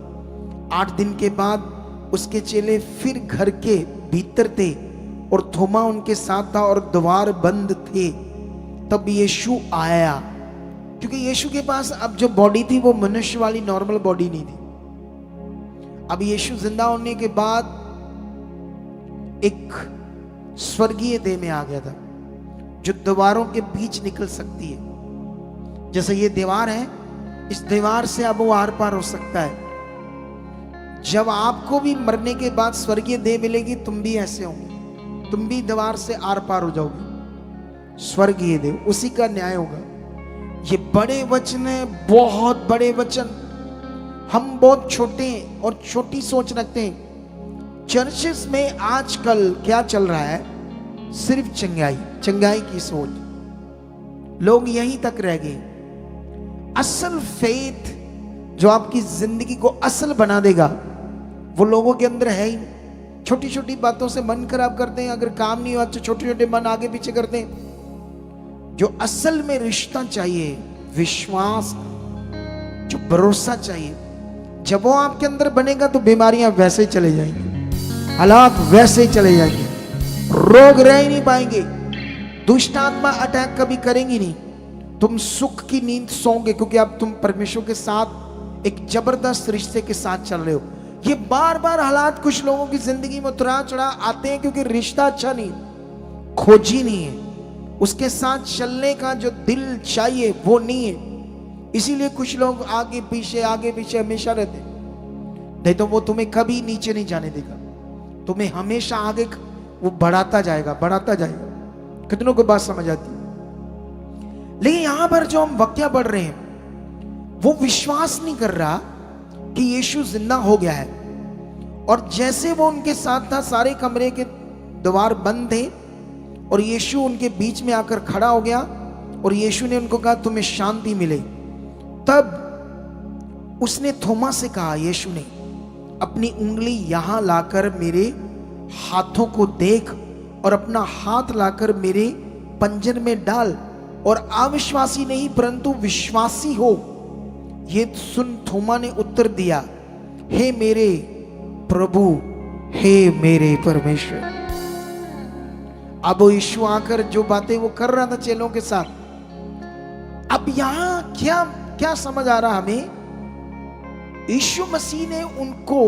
8 दिन के बाद उसके चेले फिर घर के भीतर थे और थोमा उनके साथ था और द्वार बंद थे। तब यीशु आया, क्योंकि यीशु के पास अब जो बॉडी थी वो मनुष्य वाली नॉर्मल बॉडी नहीं थी। अब यीशु जिंदा होने के बाद एक स्वर्गीय देह में आ गया था जो दीवारों के बीच निकल सकती है। जैसे ये दीवार है, इस दीवार से अब वो आर पार हो सकता है। जब आपको भी मरने के बाद स्वर्गीय देह मिलेगी, तुम भी ऐसे होंगे, तुम भी दीवार से आर पार हो जाओगे। स्वर्गीय देव, उसी का न्याय होगा। ये बड़े वचन है, बहुत बड़े वचन। हम बहुत छोटे और छोटी सोच रखते हैं। चर्चेस में आजकल क्या चल रहा है, सिर्फ चंगाई की सोच। लोग यहीं तक रह गए। असल फेथ जो आपकी जिंदगी को असल बना देगा वो लोगों के अंदर है ही। छोटी छोटी बातों से मन खराब करते हैं, अगर काम नहीं हुआ तो छोटे छोटे मन आगे पीछे करते हैं। जो असल में रिश्ता चाहिए, विश्वास, जो भरोसा चाहिए, जब वो आपके अंदर बनेगा तो बीमारियां वैसे ही चले जाएंगी, हालात वैसे ही चले जाएंगे, रोग रह ही नहीं पाएंगे, दुष्ट आत्मा अटैक कभी करेंगी नहीं। तुम सुख की नींद सोओगे क्योंकि अब तुम परमेश्वर के साथ एक जबरदस्त रिश्ते के साथ चल रहे हो। ये बार बार हालात कुछ लोगों की जिंदगी में उतरा चढ़ा आते हैं क्योंकि रिश्ता अच्छा नहीं, खोजी नहीं है, उसके साथ चलने का जो दिल चाहिए वो नहीं है। इसीलिए कुछ लोग आगे पीछे हमेशा रहते, नहीं तो वो तुम्हें कभी नीचे नहीं जाने देगा, तुम्हें हमेशा आगे वो बढ़ाता जाएगा। कितनों को बात समझ आती है? लेकिन यहां पर जो हम वाक्य पढ़ रहे हैं वो विश्वास नहीं कर रहा कि यीशु जिंदा हो गया है। और जैसे वो उनके साथ था, सारे कमरे के द्वार बंद थे और यीशु उनके बीच में आकर खड़ा हो गया और यीशु ने उनको कहा तुम्हें शांति मिले। तब उसने थोमा से कहा, यीशु ने, अपनी उंगली यहां लाकर मेरे हाथों को देख और अपना हाथ लाकर मेरे पंजर में डाल और अविश्वासी नहीं परंतु विश्वासी हो। ये सुन थोमा ने उत्तर दिया, हे मेरे प्रभु, हे मेरे परमेश्वर। अब यीशु आकर जो बातें वो कर रहा था चेलों के साथ, अब यहां क्या क्या समझ आ रहा हमें? यीशु मसीह ने उनको,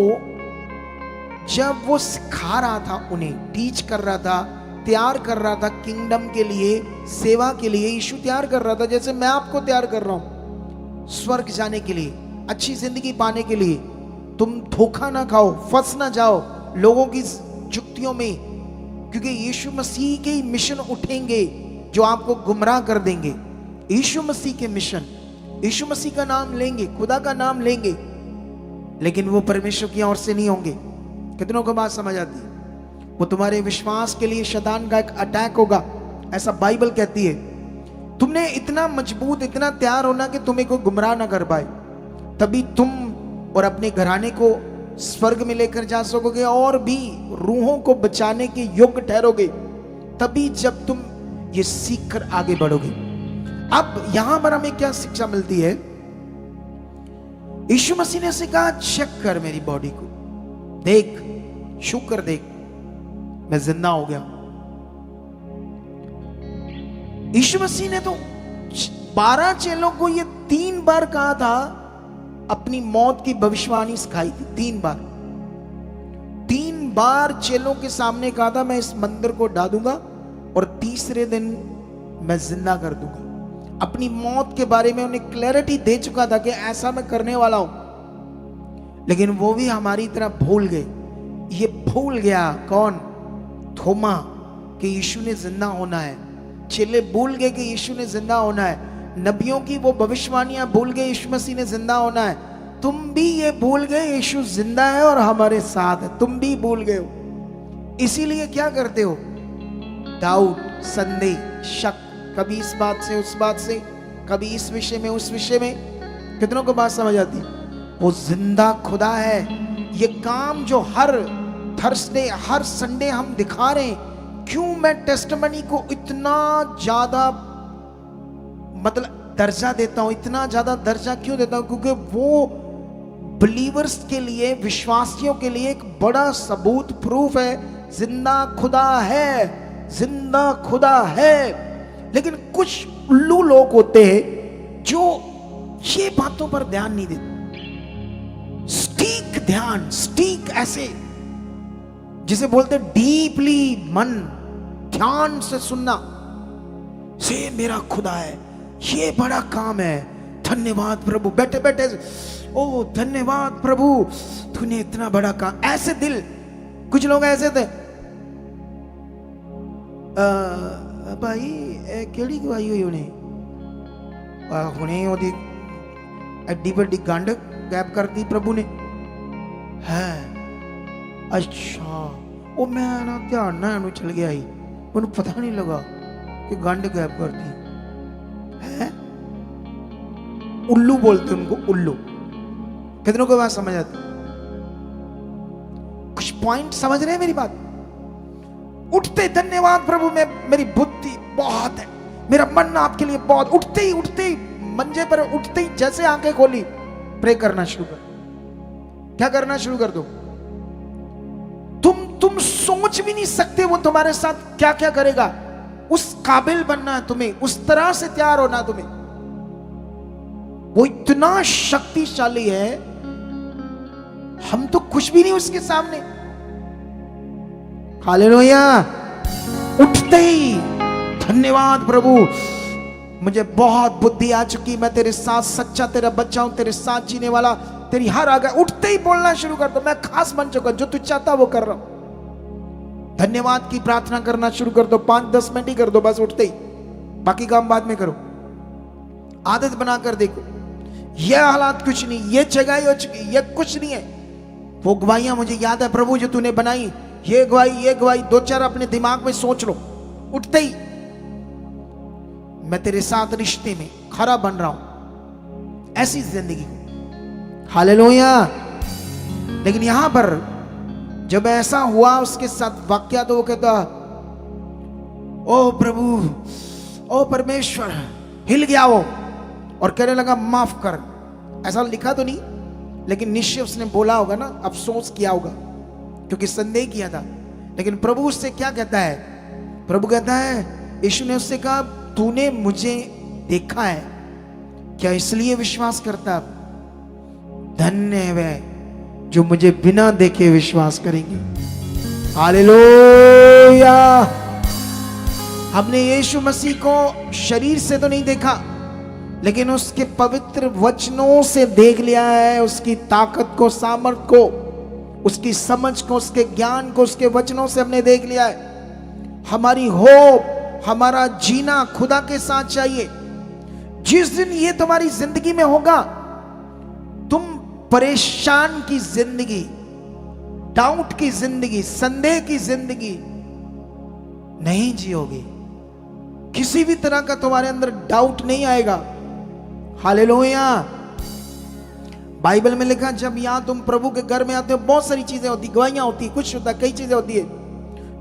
जब वो सिखा रहा था, उन्हें टीच कर रहा था, तैयार कर रहा था किंगडम के लिए, सेवा के लिए, यीशु तैयार कर रहा था जैसे मैं आपको तैयार कर रहा हूं स्वर्ग जाने के लिए, अच्छी जिंदगी पाने के लिए। तुम धोखा ना खाओ, फंस ना जाओ लोगों की जुक्तियों में, क्योंकि यीशु मसीह के ही मिशन उठेंगे जो आपको गुमराह कर देंगे। यीशु मसीह के मिशन, यीशु मसीह का नाम लेंगे, खुदा का नाम लेंगे, लेकिन वो परमेश्वर की ओर से नहीं होंगे। कितनों को बात समझ आती है? वो तुम्हारे विश्वास के लिए शैतान का एक अटैक होगा, ऐसा बाइबल कहती है। तुमने इतना मजबूत, इतना तैयार होना कि तुम्हें कोई गुमराह ना कर पाए, तभी तुम और अपने घराने को स्वर्ग में लेकर जा सकोगे और भी रूहों को बचाने के योग्य ठहरोगे, तभी जब तुम ये सीख कर आगे बढ़ोगे। अब यहां पर हमें क्या शिक्षा मिलती है? यीशु मसीह ने से कहा, चेक कर मेरी बॉडी को, देख, छू कर देख, मैं जिंदा हो गया। यीशु मसीह ने तो 12 चेलों को ये 3 बार कहा था, अपनी मौत की भविष्यवाणी सिखाई थी 3 बार। 3 बार चेलों के सामने कहा था, मैं इस मंदिर को ढा दूंगा और तीसरे दिन मैं जिंदा कर दूंगा। अपनी मौत के बारे में उन्हें क्लैरिटी दे चुका था कि ऐसा मैं करने वाला हूं। लेकिन वो भी हमारी तरह भूल गए। ये भूल गया कौन? थोमा, कि यीशु ने जिंदा होना है। चेले भूल गए कि यीशु ने जिंदा होना है। नबियों की वो भविष्यवाणियां भूल गए, यीशु मसीह ने जिंदा होना है। तुम भी ये भूल गए, यीशु जिंदा है और हमारे साथ है। तुम भी भूल गए हो। इसीलिए क्या करते हो? डाउट, संदेह, शक, कभी इस बात से उस बात से, कभी इस विषय में उस विषय में। कितनों को बात समझ आती? वो जिंदा खुदा है। ये काम जो हर थर्सडे, हर संडे हम दिखा रहे हैं, क्यों मैं टेस्टिमनी को इतना ज्यादा मतलब दर्जा देता हूं, इतना ज्यादा दर्जा क्यों देता हूं? क्योंकि वो बिलीवर्स के लिए, विश्वासियों के लिए एक बड़ा सबूत, प्रूफ है, जिंदा खुदा है, जिंदा खुदा है। लेकिन कुछ उल्लू लोग होते हैं जो ये बातों पर ध्यान नहीं देते। स्टीक ध्यान, स्टीक ऐसे जिसे बोलते डीपली, मन ध्यान से सुनना, से मेरा खुदा है, ये बड़ा काम है, धन्यवाद प्रभु। बैठे बैठे ओ धन्यवाद प्रभु, तूने इतना बड़ा काम। ऐसे दिल, कुछ लोग ऐसे थे, भाई केड़ी गवाई हुई उन्हें, हुने ओदी एड्डी बड़ी गंड गैप कर दी प्रभु ने है। अच्छा, वो मैं ना ध्यान ना इन्हू चल गया ही, उन्हें पता नहीं लगा कि गंड गैप कर दी है। उल्लू बोलते उनको, उल्लू। कितनों को बात समझ आती? कुछ पॉइंट समझ रहे हैं मेरी बात? उठते धन्यवाद प्रभु, में मेरी बुद्धि बहुत है, मेरा मन आपके लिए बहुत। उठते ही मंजे पर उठते ही जैसे आंखें खोली, प्रे करना शुरू कर। क्या करना शुरू कर दो? तुम सोच भी नहीं सकते वो तुम्हारे साथ क्या क्या करेगा। उस काबिल बनना है तुम्हें, उस तरह से तैयार होना तुम्हें। वो इतना शक्तिशाली है, हम तो कुछ भी नहीं उसके सामने। हालेलुया। उठते ही धन्यवाद प्रभु, मुझे बहुत बुद्धि आ चुकी, मैं तेरे साथ सच्चा तेरा बच्चा हूं, तेरे साथ जीने वाला, तेरी हर आज्ञा। उठते ही बोलना शुरू कर दो, मैं खास बन चुका, जो तू चाहता वो कर रहा हूं। धन्यवाद की प्रार्थना करना शुरू कर दो, 5-10 मिनट ही कर दो बस उठते ही, बाकी काम बाद में करो। आदत बनाकर देखो। यह हालात कुछ नहीं, ये जगह हो चुकी, ये कुछ नहीं है। वो गवाहियां मुझे याद है प्रभु जो तूने बनाई, ये गवाही 2-4 अपने दिमाग में सोच लो। उठते ही मैं तेरे साथ रिश्ते में खरा बन रहा हूं, ऐसी जिंदगी। हालेलुया। लेकिन यहां पर जब ऐसा हुआ उसके साथ वाक्या, तो वो कहता, ओ प्रभु, ओ परमेश्वर, हिल गया वो और कहने लगा माफ कर। ऐसा लिखा तो नहीं, लेकिन निश्चय उसने बोला होगा ना, अफसोस किया होगा, क्योंकि संदेह किया था। लेकिन प्रभु उससे क्या कहता है? प्रभु कहता है, यीशु ने उससे कहा, तूने मुझे देखा है, क्या इसलिए विश्वास करता? धन्य है वह जो मुझे बिना देखे विश्वास करेंगे। हालेलुया। हमने यीशु मसीह को शरीर से तो नहीं देखा, लेकिन उसके पवित्र वचनों से देख लिया है, उसकी ताकत को, सामर्थ को, उसकी समझ को, उसके ज्ञान को, उसके वचनों से हमने देख लिया है। हमारी होप, हमारा जीना खुदा के साथ चाहिए। जिस दिन ये तुम्हारी जिंदगी में होगा, तुम परेशान की जिंदगी, डाउट की जिंदगी, संदेह की जिंदगी नहीं जियोगे। किसी भी तरह का तुम्हारे अंदर डाउट नहीं आएगा। हालेलुया। बाइबल में लिखा जब यहां तुम प्रभु के घर में आते हो बहुत सारी चीजें होती, गवाहियां होती, कुछ होता, कई चीजें होती है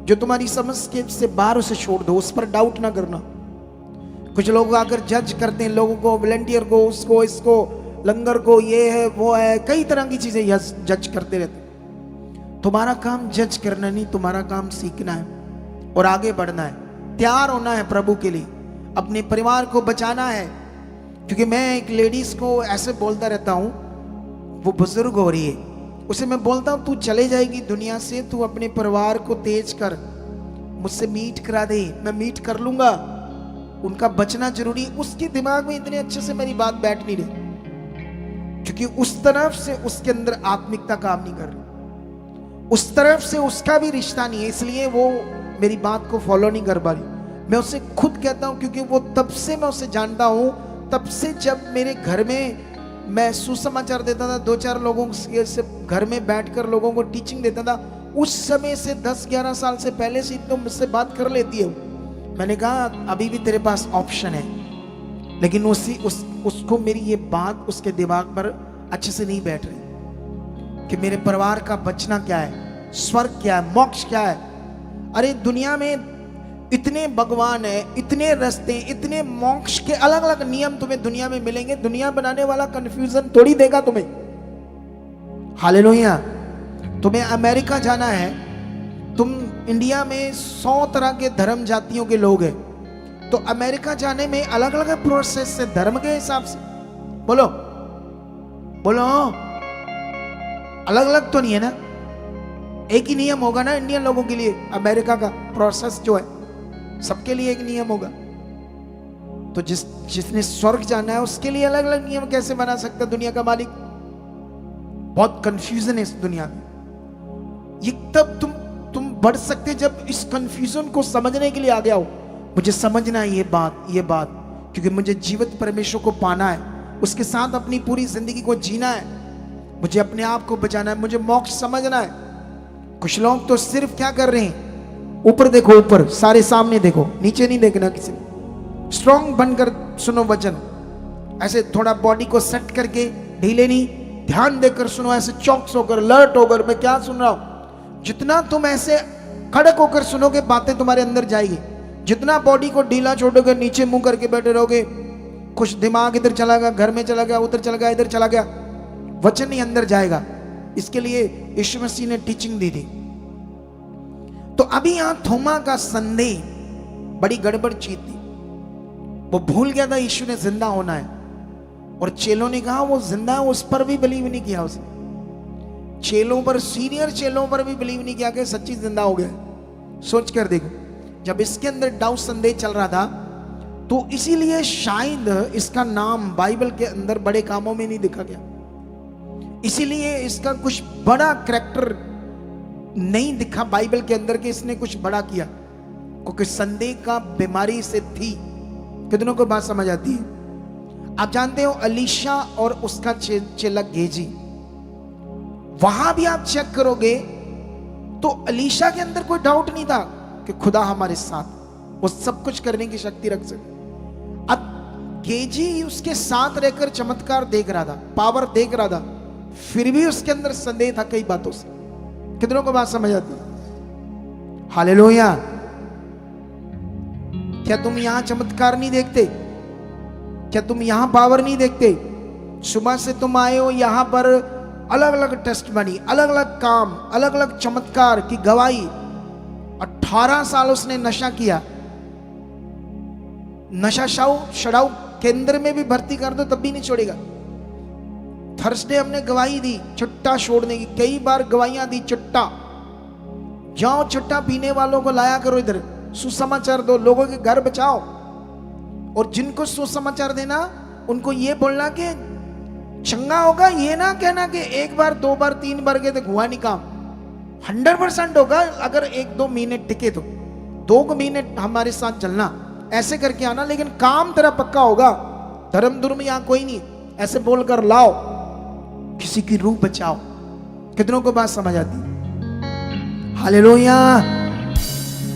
जो तुम्हारी समझ के से बाहर, उसे छोड़ दो, उस पर डाउट ना करना। कुछ लोग आकर जज करते हैं लोगों को, वॉलंटियर को, उसको, इसको, लंगर को, ये है वो है, कई तरह की चीजें जज करते रहते। तुम्हारा काम जज करना नहीं, तुम्हारा काम सीखना है और आगे बढ़ना है, तैयार होना है प्रभु के लिए, अपने परिवार को बचाना है। क्योंकि मैं एक लेडीज को ऐसे बोलता रहता हूं, वो बुजुर्ग हो रही है, उसे मैं बोलता हूं तू चले जाएगी दुनिया से, तू अपने परिवार को तेज कर, मुझसे मीट करा दे, मैं मीट कर लूंगा, उनका बचना जरूरी। उसके दिमाग में इतने अच्छे से मेरी बात बैठ नहीं रही, क्योंकि उस तरफ से उसके अंदर आत्मिकता काम नहीं कर रही, उस तरफ से उसका भी रिश्ता नहीं है, इसलिए वो मेरी बात को फॉलो नहीं कर पा रही। मैं उसे खुद कहता हूं, क्योंकि वो तब से मैं उसे जानता हूं, तब से जब मेरे घर में मैं सुसमाचार देता था, 2-4 लोगों से घर में बैठकर लोगों को टीचिंग देता था, उस समय से 10-11 साल से पहले से तो मुझसे बात कर लेती है। मैंने कहा अभी भी तेरे पास ऑप्शन है, लेकिन उसको मेरी ये बात उसके दिमाग पर अच्छे से नहीं बैठ रही कि मेरे परिवार का बचना क्या है, स्वर्ग क्या है, मोक्ष क्या है। अरे दुनिया में इतने भगवान है, इतने रास्ते, इतने मोक्ष के अलग अलग नियम तुम्हें दुनिया में मिलेंगे। दुनिया बनाने वाला कंफ्यूजन थोड़ी देगा तुम्हें। हालेलुया। तुम्हें अमेरिका जाना है, तुम इंडिया में 100 तरह के धर्म जातियों के लोग हैं, तो अमेरिका जाने में अलग अलग प्रोसेस से, धर्म के हिसाब से, बोलो बोलो, अलग अलग तो नहीं है ना, एक ही नियम होगा ना इंडियन लोगों के लिए। अमेरिका का प्रोसेस जो है सबके लिए एक नियम होगा, तो जिसने स्वर्ग जाना है उसके लिए अलग अलग नियम कैसे बना सकता है दुनिया का मालिक? बहुत कंफ्यूजन है इस दुनिया में। ये तब तुम बढ़ सकते जब इस कंफ्यूजन को समझने के लिए आ गया हो। मुझे समझना है ये बात, क्योंकि मुझे जीवित परमेश्वर को पाना है, उसके साथ अपनी पूरी जिंदगी को जीना है, मुझे अपने आप को बचाना है, मुझे मोक्ष समझना है। कुछ लोग तो सिर्फ क्या कर रहे हैं, ऊपर देखो, ऊपर सारे सामने देखो, नीचे नहीं देखना किसी ने। स्ट्रॉन्ग बनकर सुनो वचन, ऐसे थोड़ा बॉडी को सेट करके, ढीले नहीं, ध्यान देकर सुनो, ऐसे चौकस होकर, अलर्ट होकर मैं क्या सुन रहा हूं। जितना तुम ऐसे खड़क होकर सुनोगे बातें तुम्हारे अंदर जाएगी, जितना बॉडी को ढीला छोड़ोगे, नीचे मुंह करके बैठे रहोगे, कुछ दिमाग इधर चला गया, घर में चला गया, उधर चला गया, इधर चला गया, वचन नहीं अंदर जाएगा। इसके लिए यीशु मसीह ने टीचिंग दी थी। तो अभी यहां थोमा का संदेह बड़ी गड़बड़ चीज थी। वो भूल गया था यीशु ने जिंदा होना है, और चेलों ने कहा वो जिंदा है, उस पर भी बिलीव नहीं किया उसने। चेलों पर, सीनियर चेलों पर भी बिलीव नहीं किया कि सच्ची जिंदा हो गया। सोच कर देखो, जब इसके अंदर डाउट, संदेह चल रहा था, तो इसीलिए शायद इसका नाम बाइबल के अंदर बड़े कामों में नहीं लिखा गया, इसीलिए इसका कुछ बड़ा करैक्टर नहीं दिखा बाइबल के अंदर कि इसने कुछ बड़ा किया, क्योंकि संदेह का बीमारी से थी। कितनों को बात समझ आती है? आप जानते हो अलीशा और उसका चेला गेजी, वहां भी आप चेक करोगे तो अलीशा के अंदर कोई डाउट नहीं था कि खुदा हमारे साथ, वो सब कुछ करने की शक्ति रख सकते। अब गेजी उसके साथ रहकर चमत्कार देख रहा था, पावर देख रहा था, फिर भी उसके अंदर संदेह था कई बातों से। कितनों को बात समझ आती है? हालेलुया। क्या तुम यहां चमत्कार नहीं देखते? क्या तुम यहां पावर नहीं देखते? सुबह से तुम आए हो यहां पर, अलग अलग टेस्ट बनी, अलग अलग काम, अलग अलग चमत्कार की गवाही। 18 साल उसने नशा किया, नशा छड़ाऊ केंद्र में भी भर्ती कर दो तब भी नहीं छोड़ेगा। थर्सडे हमने गवाही दी चुट्टा छोड़ने की, कई बार गवाहियां दी चुट्टा। जाओ चुट्टा पीने वालों को लाया करो इधर, सुसमाचार दो, लोगों के घर बचाओ। और जिनको सुसमाचार देना उनको ये बोलना कि चंगा होगा, ये ना कहना कि 1 बार 2 बार 3 बार के तो हुआ नहीं काम। 100% होगा अगर 1-2 महीने टिके तो 2 महीने हमारे साथ चलना, ऐसे करके आना, लेकिन काम तेरा पक्का होगा। धर्म दुर्म यहां कोई नहीं, ऐसे बोलकर लाओ, किसी की रूह बचाओ। कितनों को बात समझ आती? हालेलुया।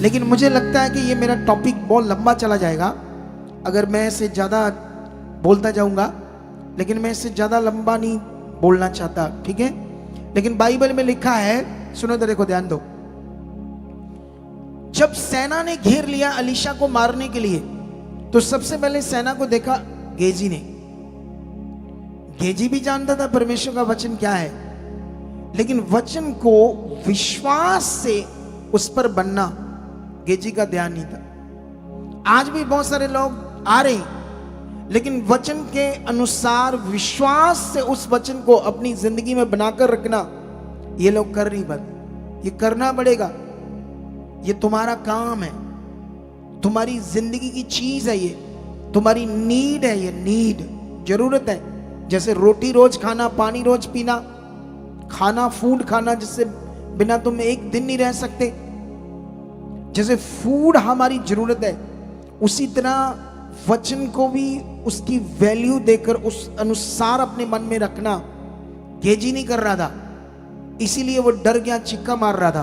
लेकिन मुझे लगता है कि ये मेरा टॉपिक बहुत लंबा चला जाएगा अगर मैं इससे ज़्यादा बोलता जाऊंगा, लेकिन मैं इससे ज़्यादा लंबा नहीं बोलना चाहता, ठीक है। लेकिन बाइबल में लिखा है, सुनो तो, देखो ध्यान दो। जब सेना ने घेर लिया अलीशा को मारने के लिए, तो सबसे पहले सेना को देखा गेजी ने। गेजी भी जानता था परमेश्वर का वचन क्या है, लेकिन वचन को विश्वास से उस पर बनना गेजी का ध्यान नहीं था। आज भी बहुत सारे लोग आ रहे हैं, लेकिन वचन के अनुसार विश्वास से उस वचन को अपनी जिंदगी में बनाकर रखना ये लोग कर नहीं पाते। ये करना पड़ेगा, ये तुम्हारा काम है, तुम्हारी जिंदगी की चीज है, ये तुम्हारी नीड है, ये नीड, जरूरत है। जैसे रोटी रोज खाना, पानी रोज पीना, खाना, फूड खाना जिससे बिना तुम एक दिन नहीं रह सकते, जैसे फूड हमारी जरूरत है, उसी तरह वचन को भी उसकी वैल्यू देकर उस अनुसार अपने मन में रखना गेजी नहीं कर रहा था। इसीलिए वो डर गया, चिक्का मार रहा था।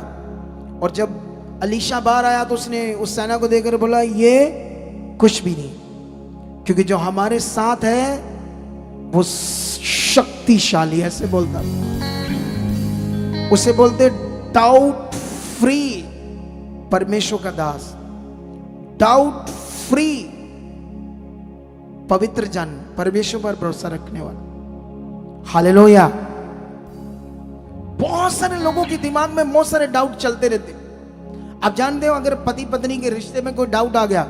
और जब अलीशा बाहर आया तो उसने उस सेना को देखकर बोला, ये कुछ भी नहीं, क्योंकि जो हमारे साथ है वो शक्तिशाली, ऐसे बोलता, उसे बोलते डाउट फ्री परमेश्वर का दास, डाउट फ्री पवित्र जन, परमेश्वर पर भरोसा रखने वाला। हालेलुया। बहुत सारे लोगों के दिमाग में बहुत सारे डाउट चलते रहते। आप जानते हो, अगर पति पत्नी के रिश्ते में कोई डाउट आ गया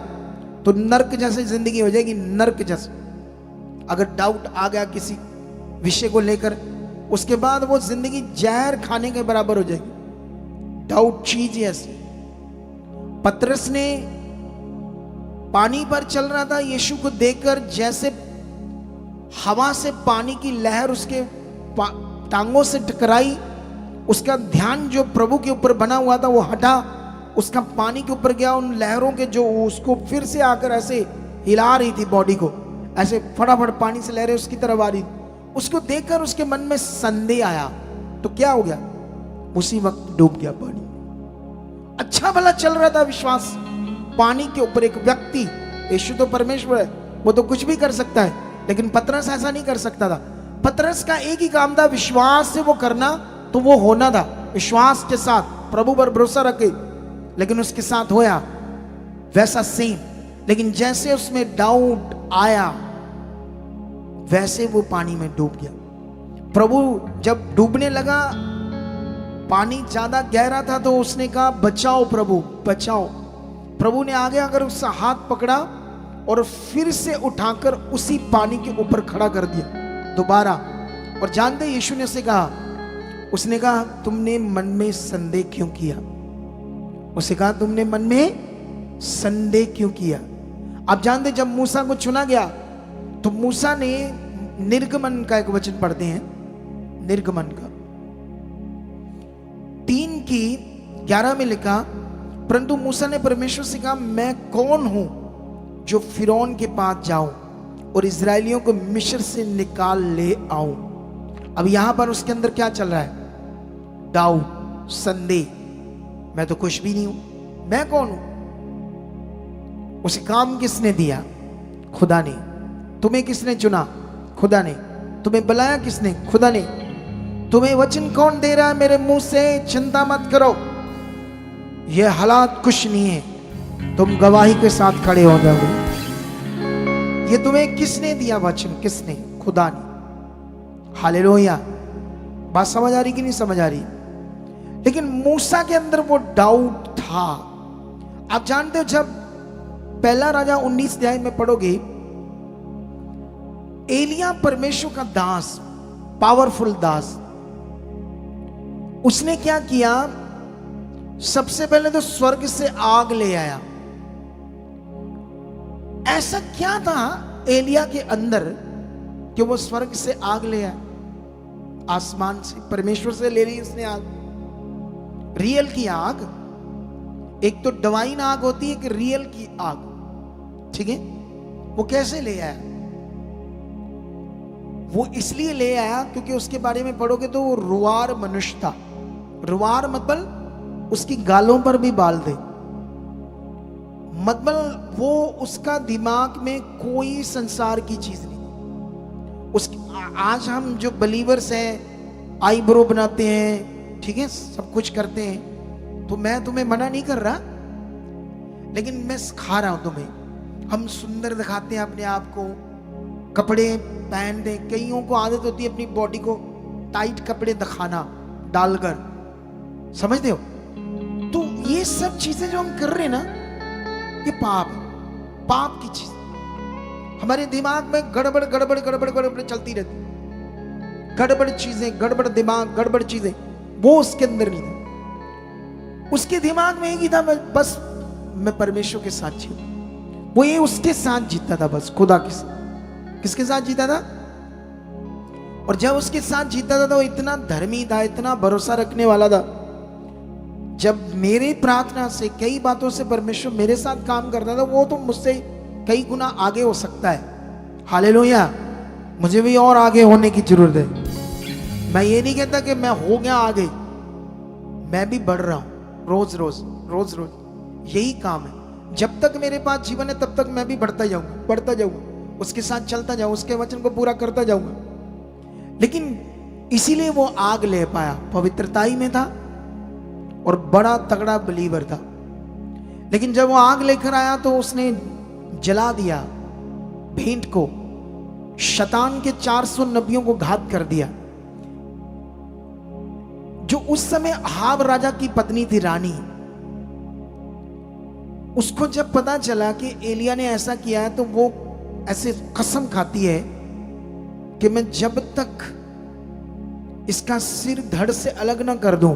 तो नर्क जैसी जिंदगी हो जाएगी, नर्क जैसे। अगर डाउट आ गया किसी विषय को लेकर, उसके बाद वो जिंदगी जहर खाने के बराबर हो जाएगी। डाउट चीज ही ऐसी। पतरस ने पानी पर चल रहा था, यीशु को देखकर जैसे हवा से पानी की लहर उसके टांगों से टकराई, उसका ध्यान जो प्रभु के ऊपर बना हुआ था वो हटा, उसका पानी के ऊपर गया, उन लहरों के जो उसको फिर से आकर ऐसे हिला रही थी बॉडी को, ऐसे फटाफट पानी से लहरें उसकी तरफ आ रही। उसको देखकर उसके मन में संदेह आया, तो क्या हो गया, उसी वक्त डूब गया पानी। अच्छा भला चल रहा था विश्वास पानी के ऊपर, एक व्यक्ति, यीशु तो परमेश्वर है, वो तो कुछ भी कर सकता है, लेकिन पतरस ऐसा नहीं कर सकता था। पतरस का एक ही काम था, विश्वास से वो करना, तो वो होना था विश्वास के साथ, प्रभु पर भरोसा रखे। लेकिन उसके साथ होया वैसा सेम, लेकिन जैसे उसमें डाउट आया वैसे वो पानी में डूब गया। प्रभु जब डूबने लगा, पानी ज्यादा गहरा था, तो उसने कहा, बचाओ प्रभु, बचाओ। प्रभु ने आगे आकर उसका हाथ पकड़ा और फिर से उठाकर उसी पानी के ऊपर खड़ा कर दिया दोबारा। और जानते यीशु ने उसे कहा, उसने कहा, तुमने मन में संदेह क्यों किया? उसे कहा, तुमने मन में संदेह क्यों किया? आप जानते जब मूसा को चुना गया तो मूसा ने निर्गमन का एक वचन पढ़ते हैं, निर्गमन का 3:11 में लिखा, परंतु मूसा ने परमेश्वर से कहा, मैं कौन हूं जो फिरौन के पास जाऊं और इजरायलियों को मिस्र से निकाल ले आऊं। अब यहां पर उसके अंदर क्या चल रहा है? डाउट, संदेह। मैं तो कुछ भी नहीं हूं, मैं कौन हूं? उसे काम किसने दिया? खुदा ने। तुम्हें किसने चुना? खुदा ने। तुम्हें बुलाया किसने? खुदा ने। तुम्हें वचन कौन दे रहा है मेरे मुंह से? चिंता मत करो, ये हालात कुछ नहीं है, तुम गवाही के साथ खड़े हो जाओगे। ये तुम्हें किसने दिया वचन? किसने? खुदा ने। हालेलुया। बात समझ आ रही कि नहीं समझ आ रही? लेकिन मूसा के अंदर वो डाउट था। आप जानते हो, जब पहला राजा 19 अध्याय में पढ़ोगे, एलिया परमेश्वर का दास, पावरफुल दास, उसने क्या किया? सबसे पहले तो स्वर्ग से आग ले आया। ऐसा क्या था एलिया के अंदर कि वो स्वर्ग से आग ले आया? आसमान से, परमेश्वर से ले ली उसने आग, रियल की आग। एक तो डिवाइन आग होती है, कि रियल की आग, ठीक है? वो कैसे ले आया? वो इसलिए ले आया क्योंकि उसके बारे में पढ़ोगे तो वो रुआर मनुष्य था। रुआर मतलब उसकी गालों पर भी बाल थे। मतलब वो उसका दिमाग में कोई संसार की चीज नहीं। आज हम जो बिलीवर्स हैं, आईब्रो बनाते हैं, ठीक है, सब कुछ करते हैं, तो मैं तुम्हें मना नहीं कर रहा, लेकिन मैं सिखा रहा हूं तुम्हें। हम सुंदर दिखाते हैं अपने आप को, कपड़े पहनते, कईयों को आदत होती है अपनी बॉडी को टाइट कपड़े दिखाना डालकर, समझते हो? तो ये सब चीजें जो हम कर रहे हैं ना, ये पाप की चीज हमारे दिमाग में गड़बड़ गड़बड़ गड़बड़ गड़बड़ चलती रहती। गड़बड़ चीजें, गड़बड़ दिमाग, गड़बड़ चीजें, वो उसके अंदर नहीं था। उसके दिमाग में एक ही था, बस मैं परमेश्वर के साथ जीऊं। वो ये उसके साथ जीता था, बस खुदा के साथ। किसके साथ जीता था? और जब उसके साथ जीता था तो वो इतना धर्मी था, इतना भरोसा रखने वाला था। जब मेरी प्रार्थना से, कई बातों से परमेश्वर मेरे साथ काम करता था, वो तो मुझसे कई गुना आगे हो सकता है। हालेलुया। मुझे भी और आगे होने की जरूरत है। मैं ये नहीं कहता कि मैं हो गया आगे, मैं भी बढ़ रहा हूं रोज रोज रोज रोज। यही काम है। जब तक मेरे पास जीवन है तब तक मैं भी बढ़ता जाऊंगा, बढ़ता जाऊंगा, उसके साथ चलता जाऊं, उसके वचन को पूरा करता जाऊंगा। लेकिन इसीलिए वो आग ले पाया, पवित्रता ही में था और बड़ा तगड़ा बिलीवर था। लेकिन जब वो आग लेकर आया तो उसने जला दिया भेंट को, शैतान के 400 नबियों को घात कर दिया। जो उस समय अहाब राजा की पत्नी थी, रानी, उसको जब पता चला कि एलिया ने ऐसा किया है, तो वो ऐसे कसम खाती है कि मैं जब तक इसका सिर धड़ से अलग ना कर दूं,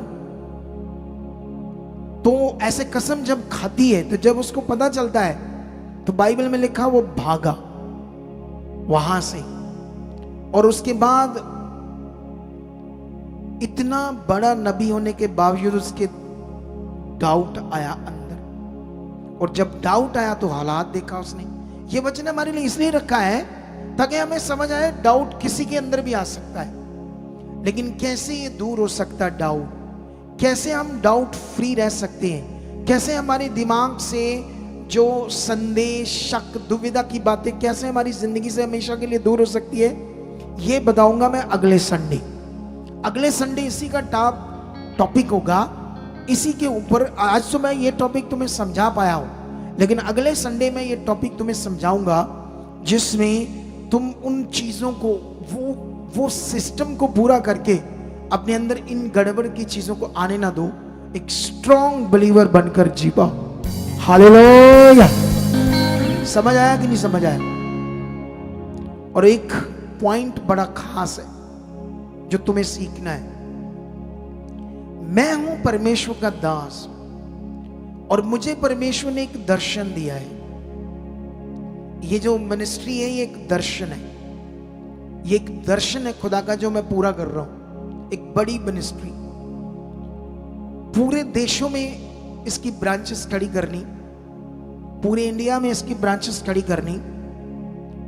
तो ऐसे कसम जब खाती है, तो जब उसको पता चलता है, तो बाइबल में लिखा वो भागा वहां से। और उसके बाद इतना बड़ा नबी होने के बावजूद उसके डाउट आया अंदर। और जब डाउट आया तो हालात देखा उसने। ये वचन हमारे लिए इसलिए रखा है ताकि हमें समझ आए डाउट किसी के अंदर भी आ सकता है, लेकिन कैसे ये दूर हो सकता है डाउट, कैसे हम डाउट फ्री रह सकते हैं, कैसे हमारे दिमाग से जो संदेह, शक, दुविधा की बातें कैसे हमारी जिंदगी से हमेशा के लिए दूर हो सकती है, ये बताऊंगा मैं अगले संडे। अगले संडे इसी का टॉपिक होगा, इसी के ऊपर। आज तो मैं ये टॉपिक तुम्हें समझा पाया हूं, लेकिन अगले संडे में ये टॉपिक तुम्हें समझाऊंगा जिसमें तुम उन चीजों को, वो सिस्टम को पूरा करके अपने अंदर इन गड़बड़ की चीजों को आने ना दो, एक स्ट्रॉन्ग बिलीवर बनकर जी पाओ। हालेलुया। समझ आया कि नहीं समझ आया? और एक पॉइंट बड़ा खास है जो तुम्हें सीखना है। मैं हूं परमेश्वर का दास और मुझे परमेश्वर ने एक दर्शन दिया है। ये जो मिनिस्ट्री है, ये एक दर्शन है, ये एक दर्शन है खुदा का जो मैं पूरा कर रहा हूं। एक बड़ी मिनिस्ट्री, पूरे देशों में इसकी ब्रांचेस खड़ी करनी, पूरे इंडिया में इसकी ब्रांचेस खड़ी करनी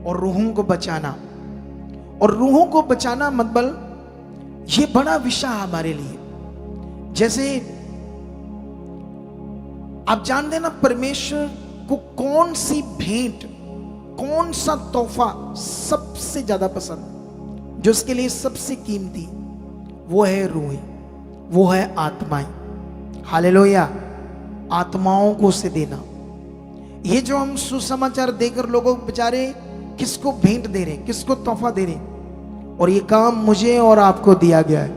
और रूहों को बचाना। और रूहों को बचाना मतलब ये बड़ा विषय हमारे लिए। जैसे आप जानते ना, परमेश्वर को कौन सी भेंट, कौन सा तोहफा सबसे ज्यादा पसंद, जो उसके लिए सबसे कीमती, वो है रूहें, वो है आत्माएं। हालेलुया। आत्माओं को उसे देना। ये जो हम सुसमाचार देकर लोगों को बेचारे किसको भेंट दे रहे, किसको तोहफा दे रहे, और ये काम मुझे और आपको दिया गया है,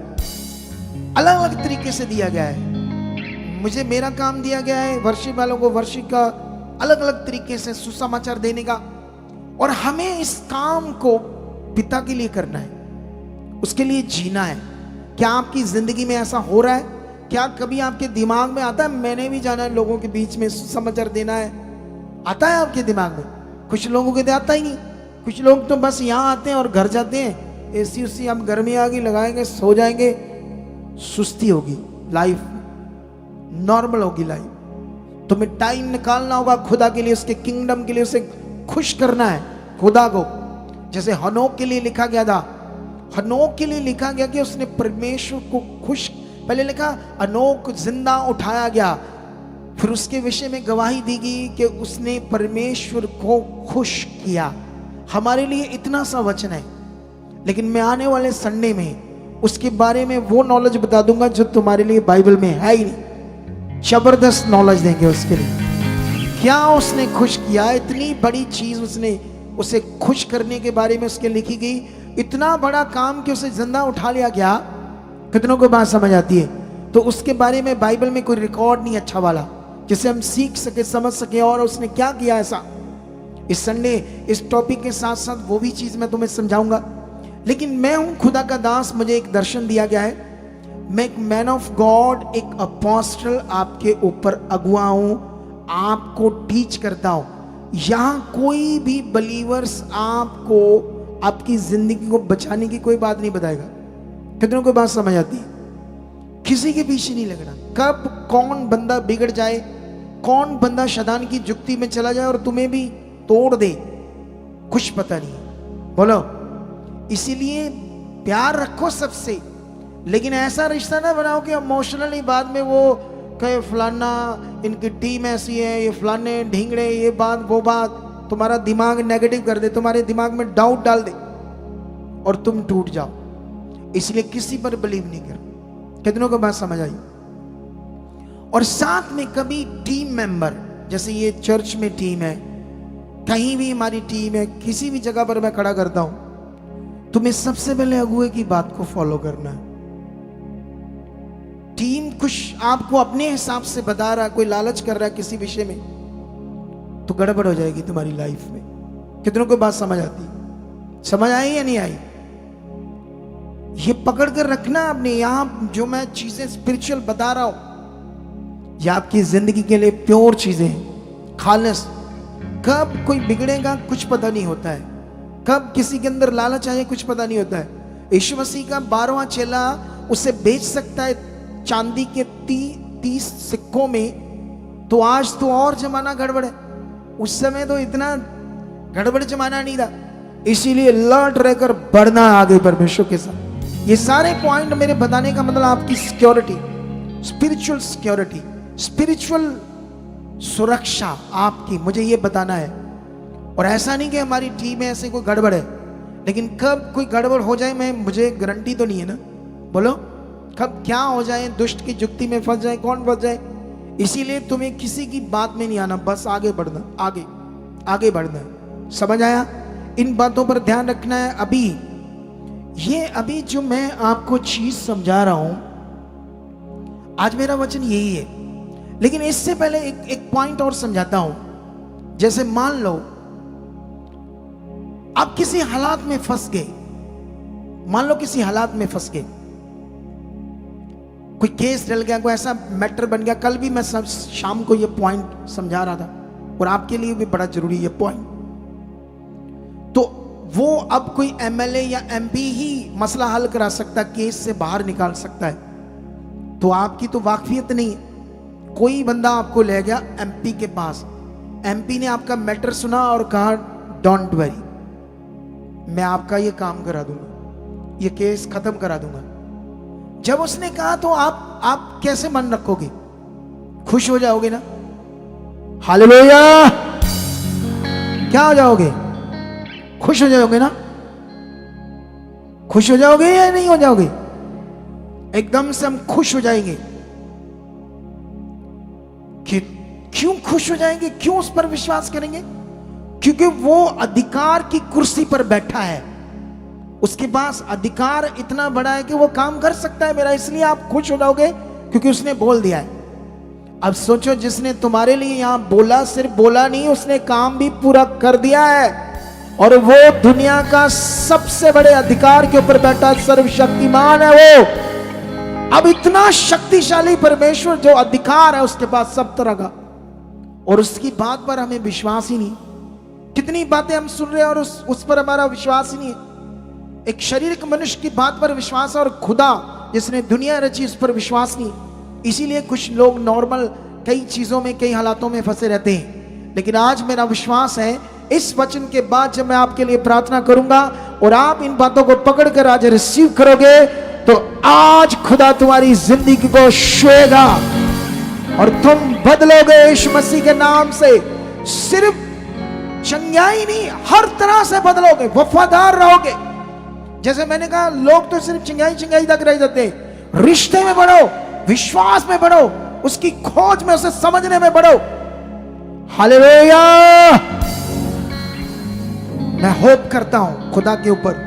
अलग अलग तरीके से दिया गया है। मुझे मेरा काम दिया गया है, वर्शिप वालों को वर्शिप का अलग अलग तरीके से सुसमाचार देने का। और हमें इस काम को पिता के लिए करना है, उसके लिए जीना है। क्या आपकी जिंदगी में ऐसा हो रहा है? क्या कभी आपके दिमाग में आता है मैंने भी जाना है लोगों के बीच में सुसमाचार देना है? आता है आपके दिमाग में? कुछ लोगों के आता ही नहीं। कुछ लोग तो बस यहाँ आते हैं और घर जाते हैं, एसी उसी, हम गर्मी आ गई लगाएंगे, सो जाएंगे, सुस्ती होगी लाइफ, नॉर्मल होगी लाइफ। तुम्हें टाइम निकालना होगा खुदा के लिए, उसके किंगडम के लिए, उसे खुश करना है खुदा को। जैसे हनोक के लिए लिखा गया था, हनोक के लिए लिखा गया कि उसने परमेश्वर को खुश, पहले लिखा हनोक जिंदा उठाया गया, फिर उसके विषय में गवाही दी गई कि उसने परमेश्वर को खुश किया। हमारे लिए इतना सा वचन है, लेकिन मैं आने वाले संडे में उसके बारे में वो नॉलेज बता दूंगा जो तुम्हारे लिए बाइबल में है ही नहीं। जबरदस्त नॉलेज देंगे उसके लिए, क्या उसने खुश किया। इतनी बड़ी चीज उसने उसे खुश करने के बारे में उसके लिखी गई, इतना बड़ा काम कि उसे जिंदा उठा लिया गया। कितनों को बात समझ आती है? तो उसके बारे में बाइबल में कोई रिकॉर्ड नहीं अच्छा वाला जिसे हम सीख सके, समझ सके, और उसने क्या किया ऐसा। इस संडे इस टॉपिक के साथ साथ वो भी चीज मैं तुम्हें समझाऊंगा। लेकिन मैं हूं खुदा का दास, मुझे एक दर्शन दिया गया है, मैं एक मैन ऑफ गॉड, एक अपोस्टल आपके ऊपर अगुआ हूं, आपको टीच करता हूं। यहां कोई भी बलीवर्स आपको आपकी जिंदगी को बचाने की कोई बात नहीं बताएगा। कितनों को बात समझ आती है? किसी के पीछे नहीं लगना। कब कौन बंदा बिगड़ जाए, कौन बंदा शैतान की जुक्ति में चला जाए और तुम्हें भी तोड़ दे, कुछ पता नहीं। बोलो, इसीलिए प्यार रखो सबसे, लेकिन ऐसा रिश्ता ना बनाओ कि इमोशनली बाद में वो कहे फलाना इनकी टीम ऐसी है, ये फलाने ढींगड़े, ये बात वो बात, तुम्हारा दिमाग नेगेटिव कर दे, तुम्हारे दिमाग में डाउट डाल दे और तुम टूट जाओ। इसलिए किसी पर बिलीव नहीं कर। कितनों को बात समझ आई? और साथ में कभी टीम मेंबर, जैसे ये चर्च में टीम है, कहीं भी हमारी टीम है, किसी भी जगह पर मैं खड़ा करता हूं, तुम्हें सबसे पहले अगुए की बात को फॉलो करना है। टीम कुछ आपको अपने हिसाब से बता रहा, कोई लालच कर रहा है किसी विषय में, तो गड़बड़ हो जाएगी तुम्हारी लाइफ में। कितनों को बात समझ आती? समझ आई या नहीं आई? ये पकड़ कर रखना आपने। यहां जो मैं चीजें स्पिरिचुअल बता रहा हूं, ये आपकी जिंदगी के लिए प्योर चीजें हैं, खालिस। कब कोई बिगड़ेगा कुछ पता नहीं होता है, कब किसी के अंदर लालच आए कुछ पता नहीं होता है। यीशु मसीह का 12वां चेला उसे बेच सकता है चांदी के 30 सिक्कों में, तो आज तो और जमाना गड़बड़ है। उस समय तो इतना गड़बड़ जमाना नहीं था। इसीलिए अलर्ट रहकर बढ़ना आगे परमेश्वर के साथ। ये सारे पॉइंट मेरे बताने का मतलब आपकी सिक्योरिटी, स्पिरिचुअल सिक्योरिटी, स्पिरिचुअल सुरक्षा आपकी, मुझे ये बताना है। और ऐसा नहीं कि हमारी टीम में ऐसे कोई गड़बड़ है, लेकिन कब कोई गड़बड़ हो जाए मैं मुझे गारंटी तो नहीं है ना। बोलो, कब क्या हो जाए, दुष्ट की जुक्ति में फंस जाए, कौन फंस जाए। इसीलिए तुम्हें किसी की बात में नहीं आना, बस आगे बढ़ना, आगे आगे बढ़ना है। समझ आया? इन बातों पर ध्यान रखना है। अभी जो मैं आपको चीज समझा रहा हूं, आज मेरा वचन यही है। लेकिन इससे पहले एक पॉइंट और समझाता हूं। जैसे मान लो आप किसी हालात में फंस गए, मान लो किसी हालात में फंस गए, कोई केस डल गया, कोई ऐसा मैटर बन गया। कल भी मैं शाम को ये पॉइंट समझा रहा था और आपके लिए भी बड़ा जरूरी है पॉइंट। तो वो अब कोई एमएलए या एमपी ही मसला हल करा सकता, केस से बाहर निकाल सकता है। तो आपकी तो वाकफियत नहीं है। कोई बंदा आपको ले गया एमपी के पास, एमपी ने आपका मैटर सुना और कहा डोंट वरी, मैं आपका ये काम करा दूंगा, ये केस खत्म करा दूंगा। जब उसने कहा तो आप कैसे मन रखोगे? खुश हो जाओगे ना? हालेलुया! क्या हो जाओगे? खुश हो जाओगे ना? खुश हो जाओगे या नहीं हो जाओगे? एकदम से हम खुश हो जाएंगे। कि क्यों खुश हो जाएंगे? क्यों उस पर विश्वास करेंगे? क्योंकि वो अधिकार की कुर्सी पर बैठा है, उसके पास अधिकार इतना बड़ा है कि वो काम कर सकता है मेरा। इसलिए आप खुश हो जाओगे क्योंकि उसने बोल दिया है। अब सोचो, जिसने तुम्हारे लिए यहां बोला, सिर्फ बोला नहीं, उसने काम भी पूरा कर दिया है। और वो दुनिया का सबसे बड़े अधिकार के ऊपर बैठा सर्वशक्तिमान है वो। अब इतना शक्तिशाली परमेश्वर, जो अधिकार है उसके पास सब तरह का, और उसकी बात पर हमें विश्वास ही नहीं। कितनी बातें हम सुन रहे हैं और उस पर हमारा विश्वास ही नहीं है। एक शारीरिक मनुष्य की बात पर विश्वास है और खुदा जिसने दुनिया रची उस पर विश्वास नहीं। इसीलिए कुछ लोग नॉर्मल कई चीजों में, कई हालातों में फंसे रहते हैं। लेकिन आज मेरा विश्वास है, इस वचन के बाद जब मैं आपके लिए प्रार्थना करूंगा और आप इन बातों को पकड़कर आज रिसीव करोगे, तो आज खुदा तुम्हारी जिंदगी को छुएगा। और तुम बदलोगे यीशु मसीह के नाम से। सिर्फ चंगाई नहीं, हर तरह से बदलोगे, वफादार रहोगे। जैसे मैंने कहा, लोग तो सिर्फ चंगाई तक रह जाते हैं। रिश्ते में बढ़ो, विश्वास में बढ़ो, उसकी खोज में, उसे समझने में बढ़ो। हालेलुया। मैं होप करता हूं खुदा के ऊपर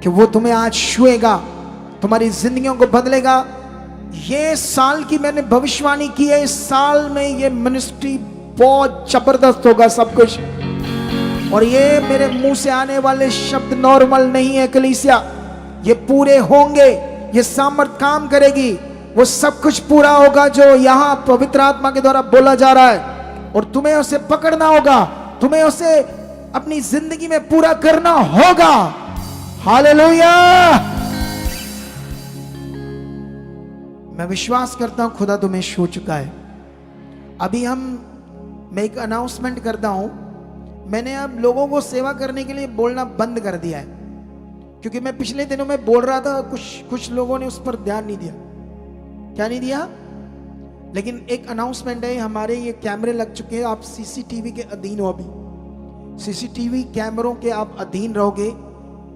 कि वो तुम्हें आज छुएगा, तुम्हारी जिंदगियों को बदलेगा। ये साल की मैंने भविष्यवाणी की है, इस साल में ये मिनिस्ट्री बहुत जबरदस्त होगा सब कुछ। और ये मेरे मुंह से आने वाले शब्द नॉर्मल नहीं है कलीसिया, ये पूरे होंगे। ये सामर्थ काम करेगी, वो सब कुछ पूरा होगा जो यहां पवित्र आत्मा के द्वारा बोला जा रहा है। और तुम्हें उसे पकड़ना होगा, तुम्हें उसे अपनी जिंदगी में पूरा करना होगा। हालेलुया। मैं विश्वास करता हूं खुदा तुम्हें छू चुका है। अभी मैं एक अनाउंसमेंट करता हूं। मैंने अब लोगों को सेवा करने के लिए बोलना बंद कर दिया है, क्योंकि मैं पिछले दिनों में बोल रहा था, कुछ लोगों ने उस पर ध्यान नहीं दिया। क्या नहीं दिया? लेकिन एक अनाउंसमेंट है, हमारे ये कैमरे लग चुके हैं, आप सीसीटीवी के अधीन हो। अभी सीसीटीवी कैमरों के आप अधीन रहोगे।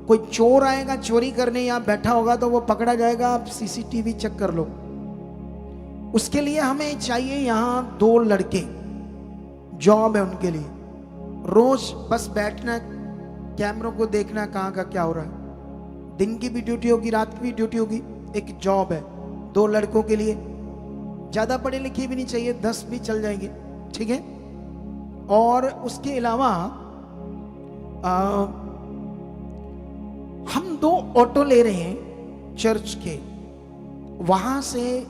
कोई चोर आएगा चोरी करने, यहाँ बैठा होगा तो वो पकड़ा जाएगा। आप सीसीटीवी चेक कर लो। उसके लिए हमें चाहिए यहाँ 2 लड़के, जॉब है उनके लिए। रोज बस बैठना, कैमरों को देखना कहाँ का क्या हो रहा है। दिन की भी ड्यूटी होगी, रात की भी ड्यूटी होगी। एक जॉब है 2 लड़कों के लिए। ज्यादा पढ़े लिखे भी नहीं चाहिए, 10 भी चल जाएंगे, ठीक है। और उसके अलावा हम 2 ऑटो ले रहे हैं चर्च के। वहां से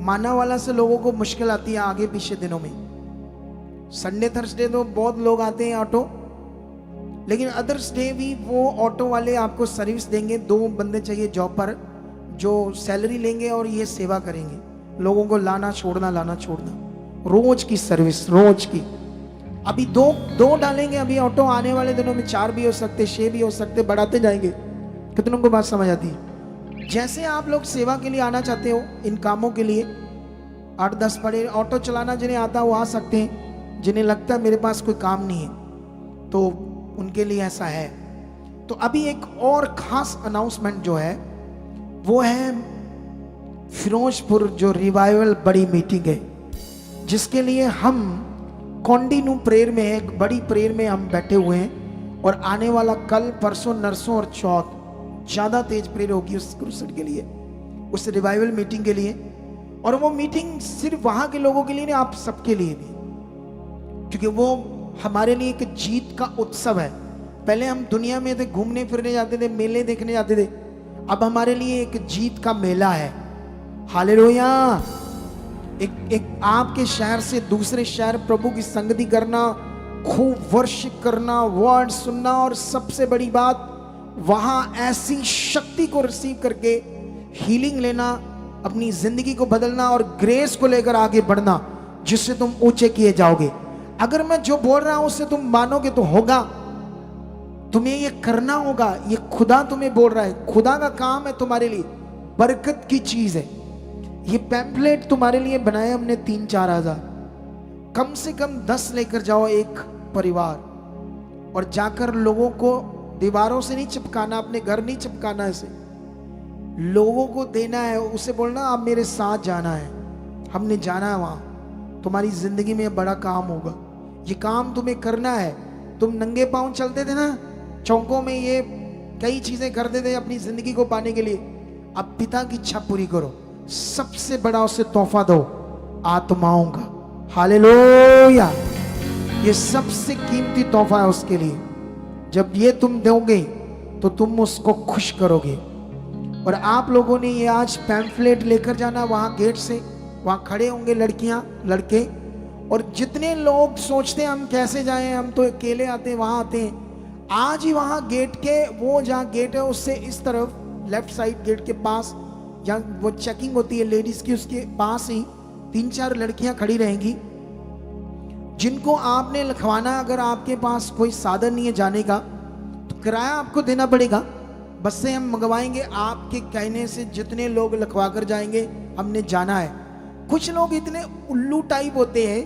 मानावाला से लोगों को मुश्किल आती है आगे पीछे दिनों में। संडे थर्सडे तो बहुत लोग आते हैं ऑटो, लेकिन अदर्स डे भी वो ऑटो वाले आपको सर्विस देंगे। 2 बंदे चाहिए जॉब पर, जो सैलरी लेंगे और ये सेवा करेंगे, लोगों को लाना छोड़ना, रोज की सर्विस, रोज की। अभी दो डालेंगे। अभी ऑटो आने वाले दिनों में 4 भी हो सकते, 6 भी हो सकते, बढ़ाते जाएंगे। कितनों को बात समझ आती है? जैसे आप लोग सेवा के लिए आना चाहते हो, इन कामों के लिए 8-10 पढ़े ऑटो चलाना जिन्हें आता है वो आ सकते हैं। जिन्हें लगता है मेरे पास कोई काम नहीं है, तो उनके लिए ऐसा है। तो अभी एक और खास अनाउंसमेंट जो है वो है फिरोजपुर जो रिवाइवल बड़ी मीटिंग है, जिसके लिए हम कॉन्टिन्यू प्रेयर में, एक बड़ी प्रेयर में हम बैठे हुए हैं। और आने वाला कल, परसों, नरसों और चौथ ज्यादा तेज प्रेयर होगी उस क्रूसेड के लिए, उस रिवाइवल मीटिंग के लिए। और वो मीटिंग सिर्फ वहां के लोगों के लिए नहीं, आप सबके लिए भी, क्योंकि वो हमारे लिए एक जीत का उत्सव है। पहले हम दुनिया में थे, घूमने फिरने जाते थे, मेले देखने जाते थे। अब हमारे लिए एक जीत का मेला है। हालेलुया। एक आपके शहर से दूसरे शहर प्रभु की संगति करना, खूब वर्शिप करना, वर्ड सुनना, और सबसे बड़ी बात वहां ऐसी शक्ति को रिसीव करके हीलिंग लेना, अपनी जिंदगी को बदलना और ग्रेस को लेकर आगे बढ़ना, जिससे तुम ऊंचे किए जाओगे। अगर मैं जो बोल रहा हूं उससे तुम मानोगे तो होगा, तुम्हें ये करना होगा। ये खुदा तुम्हें बोल रहा है, खुदा का काम है तुम्हारे लिए, बरकत की चीज है। ये पैम्पलेट तुम्हारे लिए बनाए हमने 3-4 हजार, कम से कम 10 लेकर जाओ एक परिवार, और जाकर लोगों को दीवारों से नहीं चिपकाना, अपने घर नहीं चिपकाना, ऐसे लोगों को देना है। उसे बोलना आप मेरे साथ जाना है, हमने जाना है वहां, तुम्हारी जिंदगी में बड़ा काम होगा। ये काम तुम्हें करना है। तुम नंगे पांव चलते थे ना चौकों में, ये कई चीजें करते थे अपनी जिंदगी को पाने के लिए। अब पिता की इच्छा पूरी करो, सबसे बड़ा उसे तोहफा दो, आत्माओं का। हालेलुया। ये सबसे कीमती तोहफा है उसके लिए। जब ये तुम दोगे तो तुम उसको खुश करोगे। और आप लोगों ने ये आज पैम्फलेट लेकर जाना वहां गेट से, वहां खड़े होंगे लड़कियां लड़के, और जितने लोग सोचते हैं हम कैसे जाएं, हम तो अकेले आते हैं, वहां आते हैं। आज ही वहां गेट के, वो जहां गेट है उससे इस तरफ लेफ्ट साइड गेट के पास, जहां वो चेकिंग होती है लेडीज की, उसके पास ही 3-4 लड़कियां खड़ी रहेंगी, जिनको आपने लिखवाना। अगर आपके पास कोई साधन नहीं है जाने का तो किराया आपको देना पड़ेगा। बस से हम मंगवाएंगे, आपके कहने से जितने लोग लिखवा कर जाएंगे, हमने जाना है। कुछ लोग इतने उल्लू टाइप होते हैं,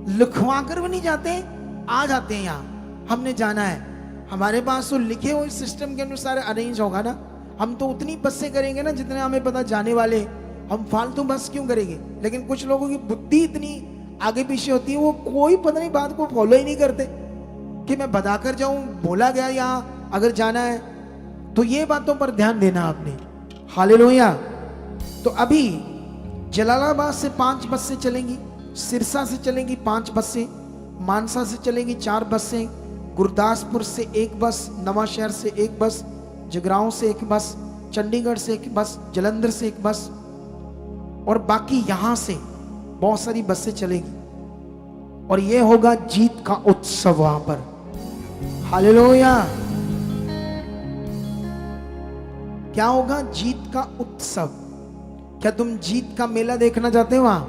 लिखवा कर भी नहीं जाते, आ जाते हैं यहाँ हमने जाना है, हमारे पास तो लिखे हुए सिस्टम के अनुसार अरेंज होगा ना, हम तो उतनी बसें करेंगे ना जितने हमें पता जाने वाले, हम फालतू बस क्यों करेंगे। लेकिन कुछ लोगों की बुद्धि इतनी आगे पीछे होती है, वो कोई पता नहीं बात को फॉलो ही नहीं करते कि मैं बताकर जाऊं, बोला गया यहाँ अगर जाना है। तो ये बातों पर ध्यान देना आपने। हालेलुया। तो अभी जलालाबाद से 5 बसें चलेंगी, सिरसा से चलेंगी 5 बसें, मानसा से चलेंगी 4 बसें, गुरदासपुर से 1 बस, नवाशहर से 1 बस, जगरांव से 1 बस, चंडीगढ़ से 1 बस, जलंधर से 1 बस, और बाकी यहां से बहुत सारी बसें चलेगी। और ये होगा जीत का उत्सव वहां पर। हालेलुया। क्या होगा? जीत का उत्सव। क्या तुम जीत का मेला देखना चाहते हो? वहां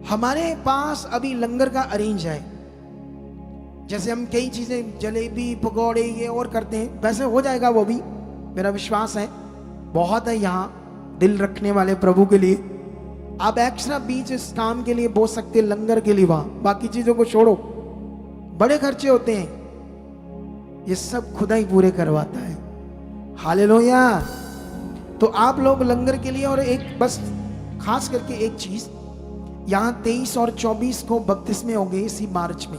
हमारे पास अभी लंगर का अरेंज है, जैसे हम कई चीजें जलेबी पकौड़े ये और करते हैं, वैसे हो जाएगा वो भी, मेरा विश्वास है। बहुत है यहाँ दिल रखने वाले प्रभु के लिए। आप एक्स्ट्रा बीच इस काम के लिए बो सकते हैं, लंगर के लिए वहां, बाकी चीजों को छोड़ो, बड़े खर्चे होते हैं, ये सब खुदा ही पूरे करवाता है। हालेलुया। तो आप लोग लंगर के लिए, और एक बस खास करके एक चीज, यहाँ 23 और 24 को बपतिस्मे होंगे इसी मार्च में।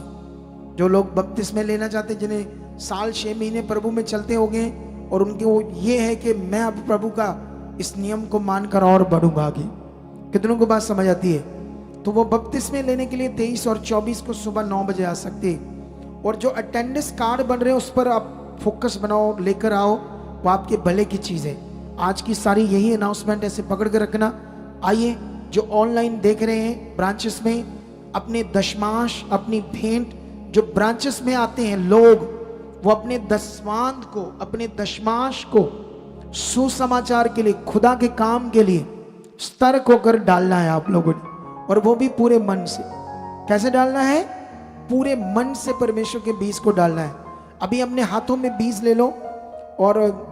जो लोग बपतिस्मे लेना चाहते, जिन्हें साल 6 महीने प्रभु में चलते हो गए और उनके वो ये है कि मैं अब प्रभु का इस नियम को मानकर और बढ़ूंगा आगे। कितनों को बात समझ आती है? तो वो बपतिस्मे लेने के लिए 23 और 24 को सुबह 9 बजे आ सकते हैं। और जो अटेंडेंस कार्ड बन रहे हैं उस पर आप फोकस बनाओ, लेकर आओ, वो आपके भले की चीज है। आज की सारी यही अनाउंसमेंट ऐसे पकड़ के रखना। आइए, जो ऑनलाइन देख रहे हैं ब्रांचेस में, अपने दशमांश, अपनी भेंट, जो ब्रांचेस में आते हैं लोग, वो अपने दशमांश को, अपने दशमांश को सुसमाचार के लिए, खुदा के काम के लिए सतर्क होकर डालना है आप लोगों ने, और वो भी पूरे मन से। कैसे डालना है? पूरे मन से परमेश्वर के बीज को डालना है। अभी अपने हाथों में बीज ले लो, और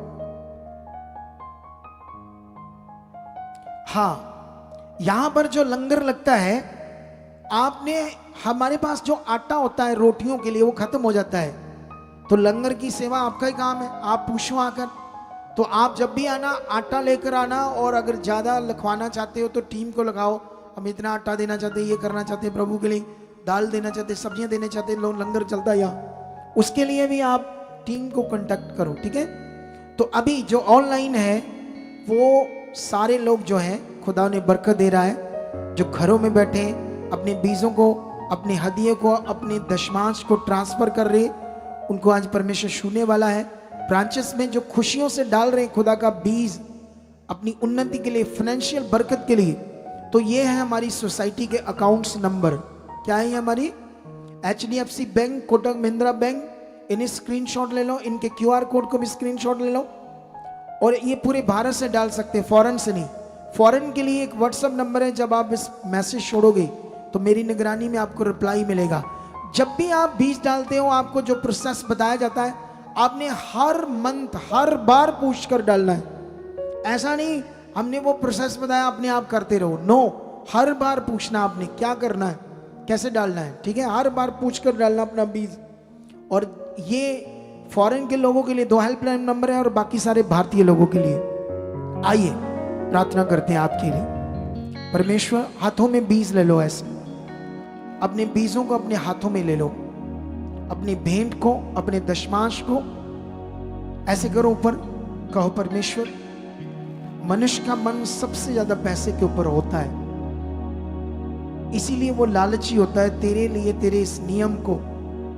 हाँ, यहां पर जो लंगर लगता है, आपने, हमारे पास जो आटा होता है रोटियों के लिए वो खत्म हो जाता है, तो लंगर की सेवा आपका ही काम है। आप पूछो आकर, तो आप जब भी आना आटा लेकर आना, और अगर ज़्यादा लिखवाना चाहते हो तो टीम को लगाओ, हम इतना आटा देना चाहते हैं, ये करना चाहते हैं प्रभु के लिए, दाल देना चाहते हैं, सब्जियां देना चाहते हैं, लोग लंगर चलता है यहाँ, उसके लिए भी आप टीम को कांटेक्ट करो, ठीक है। तो अभी जो ऑनलाइन है वो सारे लोग जो हैं, खुदा ने बरकत दे रहा है, जो घरों में बैठे हैं, अपने बीजों को, अपने हदिये को, अपने दशमांश को ट्रांसफर कर रहे, उनको आज परमेश्वर छूने वाला है। ब्रांचेस में जो खुशियों से डाल रहे हैं खुदा का बीज अपनी उन्नति के लिए, फाइनेंशियल बरकत के लिए, तो ये है हमारी सोसाइटी के अकाउंट्स नंबर। क्या है हमारी? HDFC bank, Kotak Mahindra bank, इन्हें स्क्रीनशॉट ले लो, इनके QR कोड को भी स्क्रीनशॉट ले लो, और ये पूरे भारत से डाल सकते हैं, फॉरेन से नहीं। फॉरेन के लिए एक व्हाट्सएप नंबर है, जब आप इस मैसेज छोड़ोगे तो मेरी निगरानी में आपको रिप्लाई मिलेगा। जब भी आप बीज डालते हो, आपको जो प्रोसेस बताया जाता है, आपने हर मंथ, हर बार पूछ कर डालना है। ऐसा नहीं हमने वो प्रोसेस बताया अपने आप करते रहो, नो, हर बार पूछना आपने क्या करना है, कैसे डालना है, ठीक है। हर बार पूछ कर डालना अपना बीज। और ये फॉरेन के लोगों के लिए 2 हेल्पलाइन नंबर है, और बाकी सारे भारतीय लोगों के लिए। आइए प्रार्थना करते हैं आपके लिए। परमेश्वर, हाथों में बीज ले लो, ऐसे अपने बीजों को अपने हाथों में ले लो, अपनी भेंट को, अपने दशमांश को ऐसे करो ऊपर, कहो परमेश्वर, मनुष्य का मन सबसे ज्यादा पैसे के ऊपर होता है, इसीलिए वो लालची होता है, तेरे लिए, तेरे इस नियम को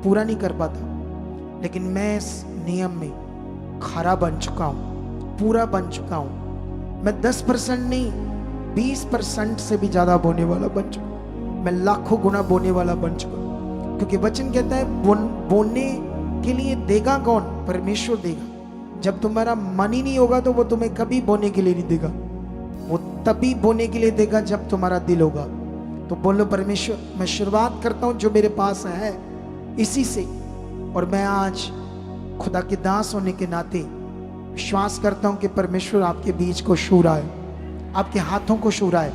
पूरा नहीं कर पाता। लेकिन मैं इस नियम में खरा बन चुका हूं, पूरा बन चुका हूं। मैं 10% नहीं, 20% से भी ज्यादा बोने वाला बन चुका हूं। मैं लाखों गुना बोने वाला बन चुका हूं, क्योंकि वचन कहता है बोने के लिए देगा कौन? परमेश्वर देगा। जब तुम्हारा मन ही नहीं होगा तो वो तुम्हें कभी बोने के लिए नहीं देगा, वो तभी बोने के लिए देगा जब तुम्हारा दिल होगा। तो बोलो परमेश्वर, मैं शुरुआत करता हूं जो मेरे पास है इसी से, और मैं आज खुदा के दास होने के नाते विश्वास करता हूं कि परमेश्वर आपके बीच को छू रहा है, आपके हाथों को छू रहा है,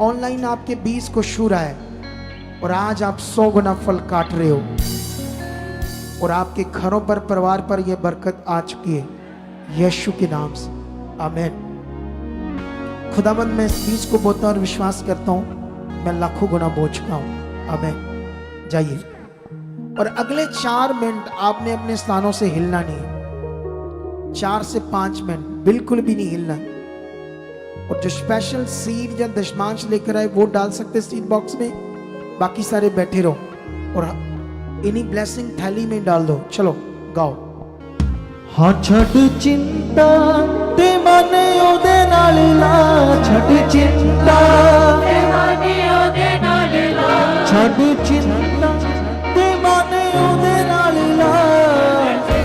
ऑनलाइन आपके 20 को छू रहा है, और आज आप 100 गुना फल काट रहे हो, और आपके घरों पर, परिवार पर यह बरकत आ चुकी है यीशु के नाम से। आमीन। खुदाबंद मैं इस बीज को बोता और विश्वास करता हूं मैं लाखों गुना बो चुका हूं। आमीन। जाइए, और अगले 4 मिनट आपने अपने स्थानों से हिलना नहीं है। 4 से 5 मिनट बिल्कुल भी नहीं हिलना। और जो स्पेशल सीड या दशमांश लेकर आए वो डाल सकते सीड बॉक्स में, बाकी सारे बैठे रहो और इन्हीं ब्लेसिंग थैली में डाल दो। चलो गाओ। हाँ छड़ चिंता ते मन ओदे नाल ला, छड़ चिंता ते मन ओदे नाल ला, छड़ चिंता ते मन ओदे नाल ला, ते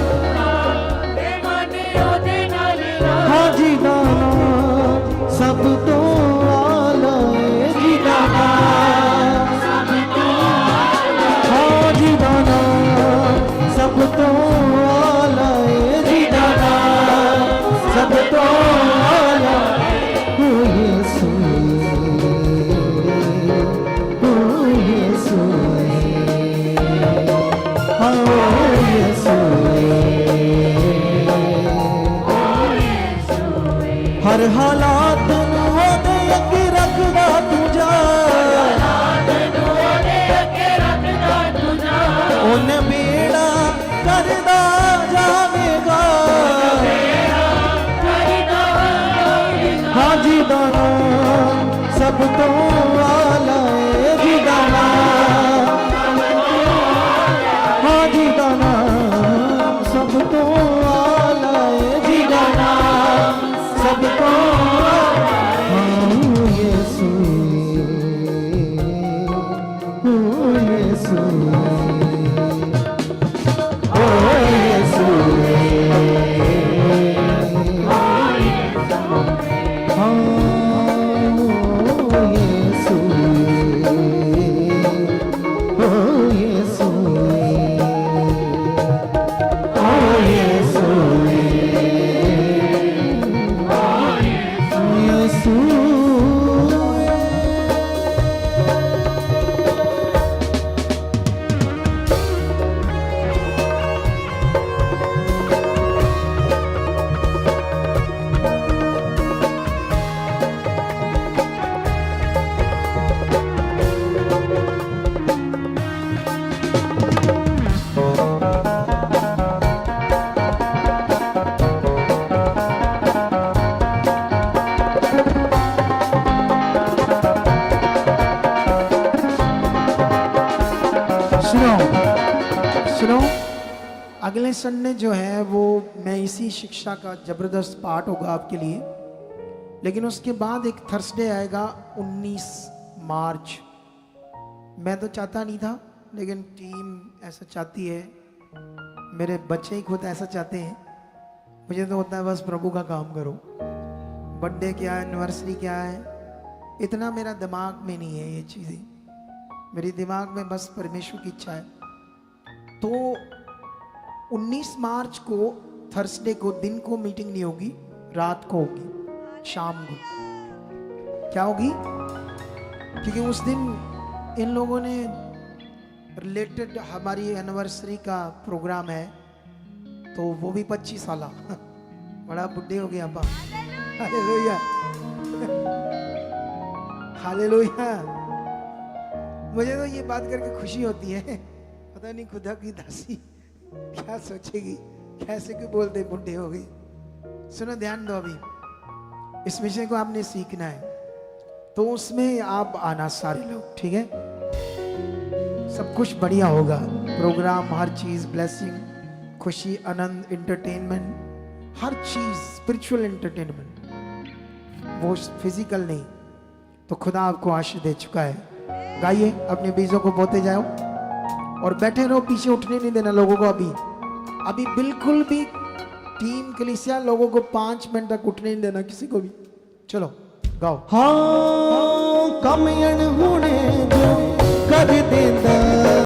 मन ओदे नाल ला। हाँ जी दाना सब तो आला है जी दाना, सब तो आला। हाँ जी दाना सब तो आला है जी दाना, सब तो आला। ओ यीशु, ओ यीशु, हाँ ओ यीशु, हर हालात नूं ओदे अगे रखदा तू जा, ओने बेड़ा करदा जावेगा। हाँ जी दाना सब तो आला है जी दाना, हाँ जी दाना सब तो आला है जी दाना, सब तो आला। हाँ यीशु, ओ यीशु, ओ यीशु, हाँ ओ यीशु, ओ यीशु, ओ यीशु, यीशु। सुनो सुनो, अगले संडे जो है वो मैं इसी शिक्षा का जबरदस्त पाठ होगा आपके लिए, लेकिन उसके बाद एक थर्सडे आएगा 19 मार्च। मैं तो चाहता नहीं था, लेकिन टीम ऐसा चाहती है, मेरे बच्चे ही खुद ऐसा चाहते हैं। मुझे तो होता है बस प्रभु का काम करो, बर्थडे क्या है, एनिवर्सरी क्या है, इतना मेरा दिमाग में नहीं है ये चीज़ें। मेरे दिमाग में बस परमेश्वर की इच्छा है। तो 19 मार्च को थर्सडे को दिन को मीटिंग नहीं होगी, रात को होगी, शाम को। क्या होगी? क्योंकि उस दिन इन लोगों ने रिलेटेड हमारी एनिवर्सरी का प्रोग्राम है, तो वो भी 25 साल बड़ा बुढ़े हो गया अब्बा। Hallelujah, hallelujah. मुझे तो ये बात करके खुशी होती है, पता नहीं खुदा की दासी क्या सोचेगी, कैसे क्यों बोलते बुढ़े हो गए। सुनो, ध्यान दो, अभी इस विषय को आपने सीखना है, तो उसमें आप आना सारे लोग, ठीक है? सब कुछ बढ़िया होगा, प्रोग्राम, हर चीज, ब्लेसिंग, खुशी, आनंद, एंटरटेनमेंट, हर चीज, स्पिरिचुअल एंटरटेनमेंट, वो फिजिकल नहीं। तो खुदा आपको आशीष दे चुका है। गाइए, अपने बीजों को बोते जाओ और बैठे रहो, पीछे उठने नहीं देना लोगों को। अभी बिल्कुल भी टीम कलीसिया लोगों को 5 मिनट तक उठने नहीं देना किसी को भी। चलो गाओ। हाँ कम अणहुणे जो कर देंदा